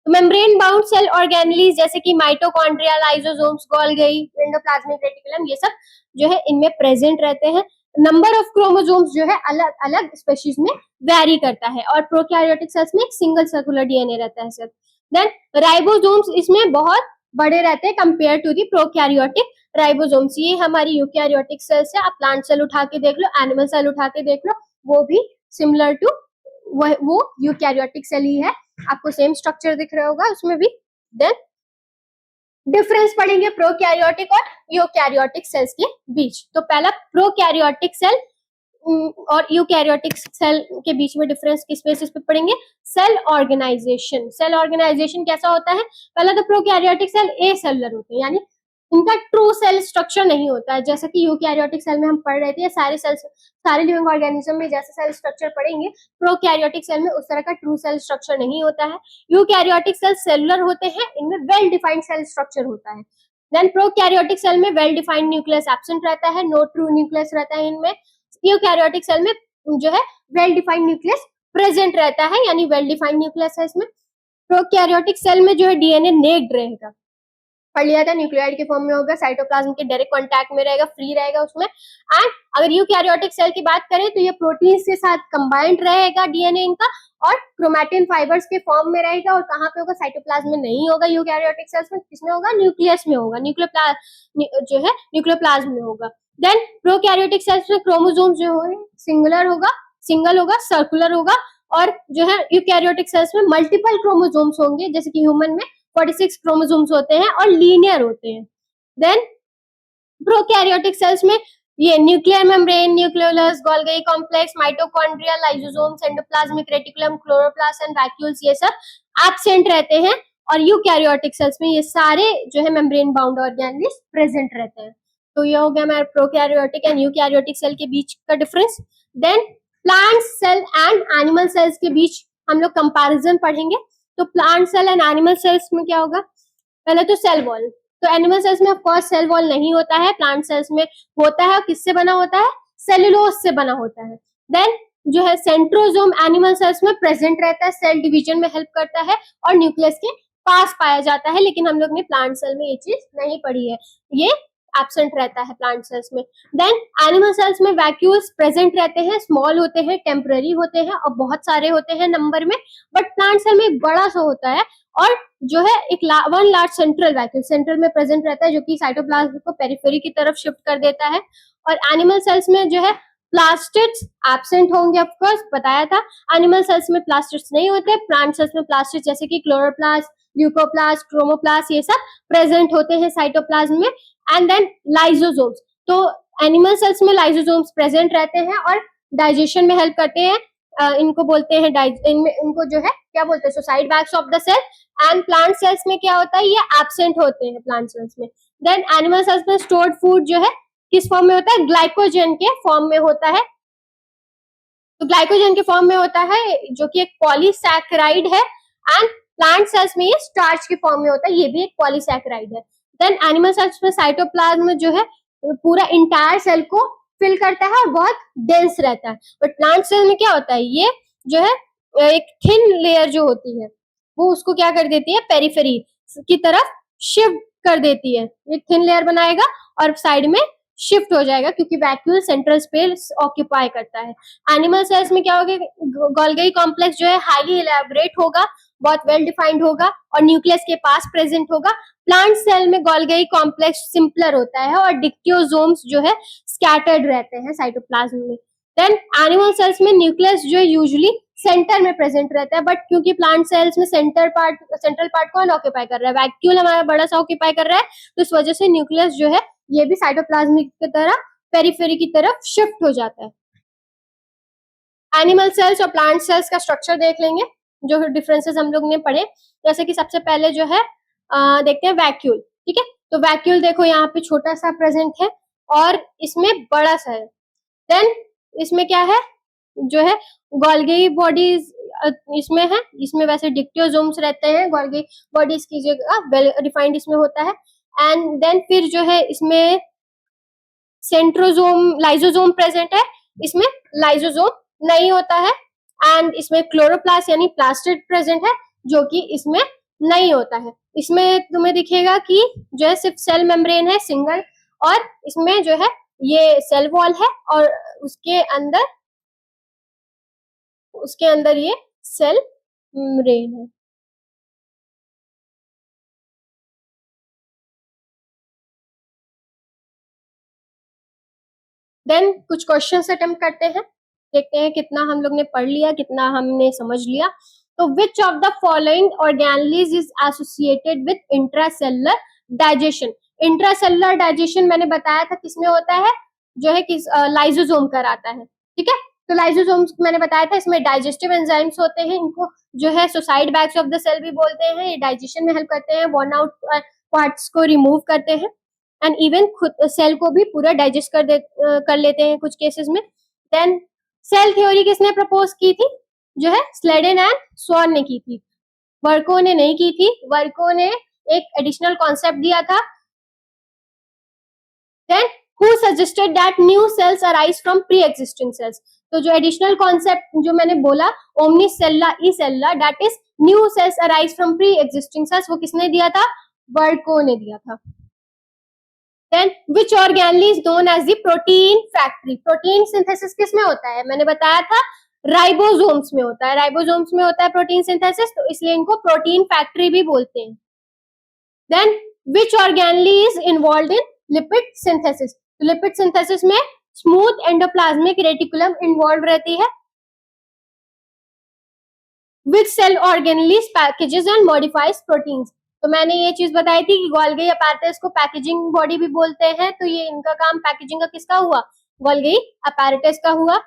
मेम्ब्रेन बाउंड सेल ऑर्गेनेल्स जैसे कि mitochondria, lysosomes, Golgi, endoplasmic reticulum, ये सब जो है इनमें प्रेजेंट रहते हैं। नंबर ऑफ क्रोमोसोम्स जो है अलग अलग स्पेशीज में वैरी करता है, और प्रोकैरियोटिक सेल्स में एक सिंगल सर्कुलर डीएनए रहता है सर। देन राइबोसोम्स इसमें बहुत बड़े रहते हैं compare to the prokaryotic ribosomes. ये हमारी यूकैरियोटिक सेल्स है, आप प्लांट सेल उठा के देख लो, एनिमल सेल उठा के देख लो, वो भी सिमिलर टू वो यूकैरियोटिक सेल ही है, आपको सेम स्ट्रक्चर दिख रहा होगा उसमें भी। देन डिफरेंस पढ़ेंगे प्रोकैरियोटिक और यूकैरियोटिक सेल्स के बीच। तो पहला प्रोकैरियोटिक सेल और यूकैरियोटिक सेल के बीच में डिफरेंस किस बेसिस पे पढ़ेंगे? Cell organisation. सेल ऑर्गेनाइजेशन कैसा होता है? पहला तो प्रोकैरियोटिक सेल ए सेलुलर होते हैं, यानी इनका ट्रू सेल स्ट्रक्चर नहीं होता है, जैसा कि यूकैरियोटिक सेल में हम पढ़ रहे थे। सारे सेल्स, सारे लिविंग ऑर्गेनिज्म में जैसे सेल स्ट्रक्चर पढ़ेंगे, प्रोकैरियोटिक सेल में उस तरह का ट्रू सेल स्ट्रक्चर नहीं होता है। यूकैरियोटिक सेल सेलुलर होते हैं, इनमें वेल डिफाइंड सेल स्ट्रक्चर होता है। देन प्रोकैरियोटिक सेल में वेल डिफाइंड न्यूक्लियस एब्सेंट रहता है, नो ट्रू न्यूक्लियस रहता है इनमें। यूकैरियोटिक सेल में जो है वेल डिफाइंड न्यूक्लियस प्रेजेंट रहता है, यानी वेल डिफाइंड न्यूक्लियस है इसमें। प्रोकैरियोटिक सेल में जो है डीएनए नेक्ड रहेगा, पढ़ लिया था, न्यूक्लियोइड के फॉर्म में होगा, साइटोप्लाज्म के डायरेक्ट कांटेक्ट में रहेगा, फ्री रहेगा उसमें। एंड अगर यूकैरियोटिक सेल की बात करें तो ये प्रोटीन्स के साथ कंबाइंड रहेगा डीएनए इनका, और क्रोमैटिन फाइबर्स के फॉर्म में रहेगा। और कहाँ पे होगा? साइटोप्लाज्म में नहीं होगा यूकैरियोटिक सेल्स में, किसमें होगा? न्यूक्लियस में होगा, जो है न्यूक्लियोप्लाज्म में होगा। देन प्रोकैरियोटिक सेल्स में क्रोमोसोम जो है सिंगल होगा, सर्कुलर होगा, और जो है यूकैरियोटिक सेल्स में मल्टीपल क्रोमोसोम्स होंगे, जैसे कि ह्यूमन में 46 क्रोमोसोम्स होते हैं और लीनियर होते हैं। देन प्रोकैरियोटिक सेल्स में ये nuclear membrane, nucleolus, Golgi complex, mitochondria, lysosomes, endoplasmic reticulum, chloroplast and vacuoles, ये सब एब्सेंट रहते हैं। और यूकैरियोटिक सेल्स में ये सारे जो है मेम्ब्रेन बाउंड ऑर्गेनेल्स प्रेजेंट रहते हैं। तो ये हो गया हमारा प्रोकैरियोटिक एंड यूकैरियोटिक सेल के बीच का difference. Then plant cell and animal cells के बीच हम लोग कंपैरिजन पढ़ेंगे। तो plant cell and animal cells में क्या होगा? पहले तो सेल वॉल। तो एनिमल सेल्स में ऑफ कोर्स सेल वॉल नहीं होता है, प्लांट सेल्स में होता है। किससे बना होता है? सेलुलोज से बना होता है। देन जो है सेंट्रोसोम एनिमल सेल्स में प्रेजेंट रहता है, सेल डिवीजन में हेल्प करता है और न्यूक्लियस के पास पाया जाता है। लेकिन हम लोग ने प्लांट सेल में ये चीज नहीं पढ़ी है, ये एब्सेंट रहता है प्लांट सेल्स में। देन एनिमल सेल्स में वैक्यूल्स प्रेजेंट रहते हैं, स्मॉल होते हैं, टेम्पररी होते हैं और बहुत सारे होते हैं नंबर में। बट प्लांट सेल में एक बड़ा सा होता है और जो है एक one large central vacuole central में प्रेजेंट रहता है, जो कि साइटोप्लाज्म को पेरिफेरी की तरफ शिफ्ट कर देता है। और एनिमल सेल्स में जो है प्लास्टिड्स एब्सेंट होंगे, ऑफ कोर्स बताया था। एनिमल सेल्स में प्लास्टिड्स नहीं होते, प्लांट सेल्स में प्लास्टिड्स जैसे कि क्लोरोप्लास्ट, ल्यूकोप्लास्ट, क्रोमोप्लास्ट ये सब प्रेजेंट होते हैं साइटोप्लाज्म में। एंड देन लाइसोसोम्स, तो एनिमल सेल्स में लाइसोसोम्स प्रेजेंट रहते हैं और डाइजेशन में हेल्प करते हैं। इनको बोलते हैं इनको जो है क्या बोलते हैं, suicide bags of the cell. And plant cells में क्या होता है, ये एब्सेंट होते हैं प्लांट सेल्स में। देन एनिमल सेल्स में स्टोर्ड फूड जो है किस फॉर्म में होता है, ग्लाइकोजन के फॉर्म में होता है। तो ग्लाइकोजन के फॉर्म में होता है जो कि एक पॉलीसैकेराइड है। एंड प्लांट सेल्स में ये स्टार्च के फॉर्म में होता है, ये भी एक पॉलीसैकेराइड है। देन एनिमल सेल्स में साइटोप्लाज्म जो है पूरा इंटायर सेल को फिल करता है और बहुत डेंस रहता है। बट प्लांट सेल में क्या होता है, ये जो है एक थिन लेयर जो होती है वो उसको क्या कर देती है, पेरिफेरी की तरफ शिफ्ट कर देती है। एक थिन लेयर बनाएगा और साइड में शिफ्ट हो जाएगा क्योंकि वैक्यूल सेंट्रल स्पेस ऑक्यूपाई करता है। एनिमल सेल्स में क्या होगा, गोल्गी कॉम्प्लेक्स जो है हाईली इलेबोरेट होगा, बहुत वेल डिफाइंड होगा और न्यूक्लियस के पास प्रेजेंट होगा। प्लांट सेल में गोल्गी कॉम्प्लेक्स सिंपलर होता है और डिक्टियोसोम्स जो है स्कैटर्ड रहते हैं साइटोप्लाज्म में। देन एनिमल सेल्स में न्यूक्लियस जो है यूजुअली सेंटर में प्रेजेंट रहता है, बट क्योंकि प्लांट सेल्स में सेंट्रल पार्ट कौन ऑक्यूपाई कर रहा है, वैक्यूल हमारा बड़ा सा ऑक्यूपाई कर रहा है, तो इस वजह से न्यूक्लियस जो है ये भी साइटोप्लाज्म की तरह पेरिफेरी की तरफ शिफ्ट हो जाता है। एनिमल सेल्स और प्लांट सेल्स का स्ट्रक्चर देख लेंगे, जो डिफरेंसेस हम लोग ने पढ़े। जैसे कि सबसे पहले जो है देखते हैं वैक्यूल, ठीक है। तो वैक्यूल देखो यहाँ पे छोटा सा प्रेजेंट है और इसमें बड़ा सा है। देन इसमें क्या है, जो है गोल्गी बॉडीज इसमें है, इसमें वैसे डिक्टियोसोम्स रहते हैं, गोल्गी बॉडीज की जगह वेल डिफाइंड इसमें होता है। एंड देन फिर जो है इसमें सेंट्रोजोम लाइसोसोम प्रेजेंट है, इसमें लाइसोसोम नहीं होता है। एंड इसमें क्लोरोप्लास्ट यानी प्लास्टिड प्रेजेंट है, जो कि इसमें नहीं होता है। इसमें तुम्हें दिखेगा कि जो है सिर्फ सेल मेम्ब्रेन है सिंगल, और इसमें जो है ये सेल वॉल है और उसके अंदर ये सेल मेम्ब्रेन है। देन कुछ क्वेश्चंस अटेम्प्ट करते हैं, देखते हैं कितना हम लोग ने पढ़ लिया, कितना हमने समझ लिया। तो which of the following organelles is associated with intracellular digestion. Intracellular digestion मैंने बताया था किसमें होता है, जो है किस लाइसोसोम कराता है, ठीक है। तो लाइसोसोम्स मैंने बताया था, इसमें डाइजेस्टिव एंजाइम्स होते हैं, इनको जो है suicide bags of the cell भी बोलते हैं। ये डाइजेशन में हेल्प करते हैं, वर्न आउट पार्ट्स को रिमूव करते हैं एंड इवन खुद सेल को भी पूरा डाइजेस्ट कर लेते हैं कुछ केसेस में। देन सेल थ्योरी किसने प्रपोज की थी, जो है स्लेडन एंड स्वॉन ने की थी, वर्को ने नहीं की थी। वर्को ने एक एडिशनल कॉन्सेप्ट दिया था। Then who suggested that new cells arise from pre existing cells. तो जो एडिशनल कॉन्सेप्ट जो मैंने बोला omnis cellula e cellula, that is new cells arise from pre existing cells, वो किसने दिया था, वर्को ने दिया था। Then which organelle is known as the protein factory? Protein synthesis किसमें होता है, मैंने बताया था राइबोसोम्स में होता है, राइबोसोम्स में होता है प्रोटीन सिंथेसिस, तो इसलिए इनको प्रोटीन फैक्ट्री भी बोलते हैं। Then which organelle is involved in lipid synthesis? तो लिपिड सिंथेसिस में स्मूथ एंडोप्लाज्मिक रेटिकुलम इन्वॉल्व रहती है। Which cell organelle packages and modifies proteins? तो मैंने ये चीज बताई थी कि गोल्गी अपैरेटस को पैकेजिंग बॉडी भी बोलते हैं, तो ये इनका काम पैकेजिंग का किसका हुआ, गोल्गी अपैरेटस का हुआ।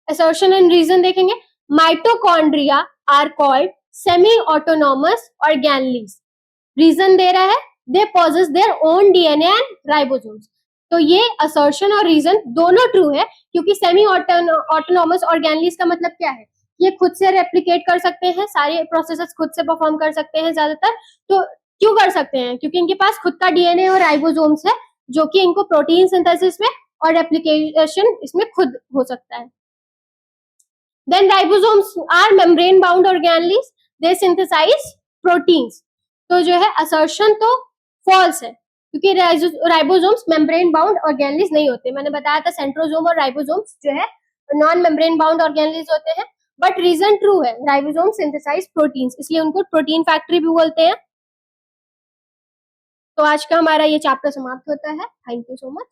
असर्शन एंड रीजन देखेंगे, mitochondria are called semi autonomous organelles. Reason दे रहा है, they possess their own DNA and ribosomes. तो ये असर्शन और रीजन दोनों ट्रू है, क्योंकि सेमी ऑटोनॉमस ऑर्गेनेल्स का मतलब क्या है, ये खुद से रेप्लिकेट कर सकते हैं, सारे प्रोसेसेस खुद से परफॉर्म कर सकते हैं ज्यादातर। तो क्यों कर सकते हैं, क्योंकि इनके पास खुद का डीएनए और राइबोसोम्स है, जो कि इनको प्रोटीन सिंथेसिस में और रेप्लिकेशन इसमें खुद हो सकता है। Then ribosomes are membrane bound organelles, they synthesize proteins. तो जो है असर्शन तो फॉल्स है, क्योंकि राइबोसोम्स मेम्ब्रेन बाउंड ऑर्गेनेल्स नहीं होते। मैंने बताया था सेंट्रोसोम और राइबोसोम्स जो है नॉन मेम्ब्रेन बाउंड ऑर्गेनेल्स होते हैं। बट रीजन ट्रू है, राइबोसोम सिंथेसाइज प्रोटीन्स, इसलिए उनको प्रोटीन फैक्ट्री भी बोलते हैं। तो आज का हमारा ये चैप्टर समाप्त होता है। Thank you so much.